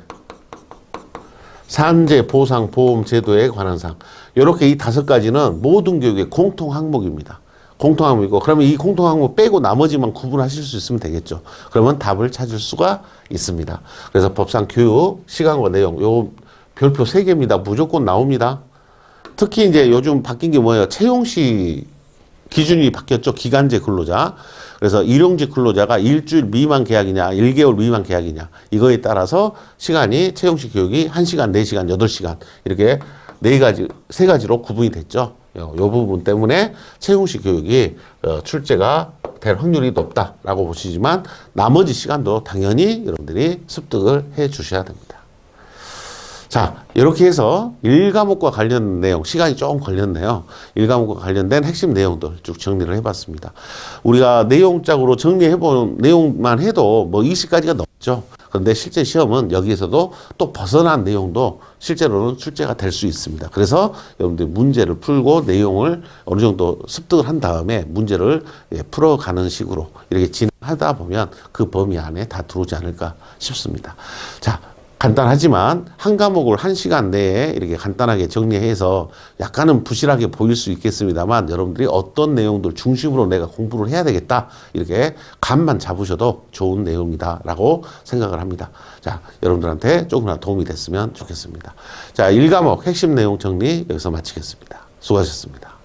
산재 보상 보험 제도에 관한 사항. 이렇게 이 5가지는 모든 교육의 공통 항목입니다. 공통 항목이고, 그러면 이 공통 항목 빼고 나머지만 구분하실 수 있으면 되겠죠. 그러면 답을 찾을 수가 있습니다. 그래서 법상 교육, 시간과 내용, 요 별표 3개입니다. 무조건 나옵니다. 특히 이제 요즘 바뀐 게 뭐예요? 채용시 기준이 바뀌었죠. 기간제 근로자. 그래서 일용직 근로자가 일주일 미만 계약이냐, 1개월 미만 계약이냐. 이거에 따라서 시간이 채용시 교육이 1시간, 4시간, 8시간. 이렇게 3가지로 구분이 됐죠. 요 부분 때문에 채용시 교육이 출제가 될 확률이 높다라고 보시지만 나머지 시간도 당연히 여러분들이 습득을 해 주셔야 됩니다. 자, 이렇게 해서 1과목과 관련 내용, 시간이 조금 걸렸네요. 1과목과 관련된 핵심 내용들 쭉 정리를 해봤습니다. 우리가 내용적으로 정리해본 내용만 해도 뭐 20가지가 넘죠. 그런데 실제 시험은 여기에서도 또 벗어난 내용도 실제로는 출제가 될 수 있습니다. 그래서 여러분들 문제를 풀고 내용을 어느 정도 습득을 한 다음에 문제를 풀어가는 식으로 이렇게 진행하다 보면 그 범위 안에 다 들어오지 않을까 싶습니다. 자, 간단하지만 한 과목을 1시간 내에 이렇게 간단하게 정리해서 약간은 부실하게 보일 수 있겠습니다만 여러분들이 어떤 내용들 중심으로 내가 공부를 해야 되겠다 이렇게 감만 잡으셔도 좋은 내용이다 라고 생각을 합니다. 자, 여러분들한테 조금이나마 도움이 됐으면 좋겠습니다. 자, 1과목 핵심 내용 정리 여기서 마치겠습니다. 수고하셨습니다.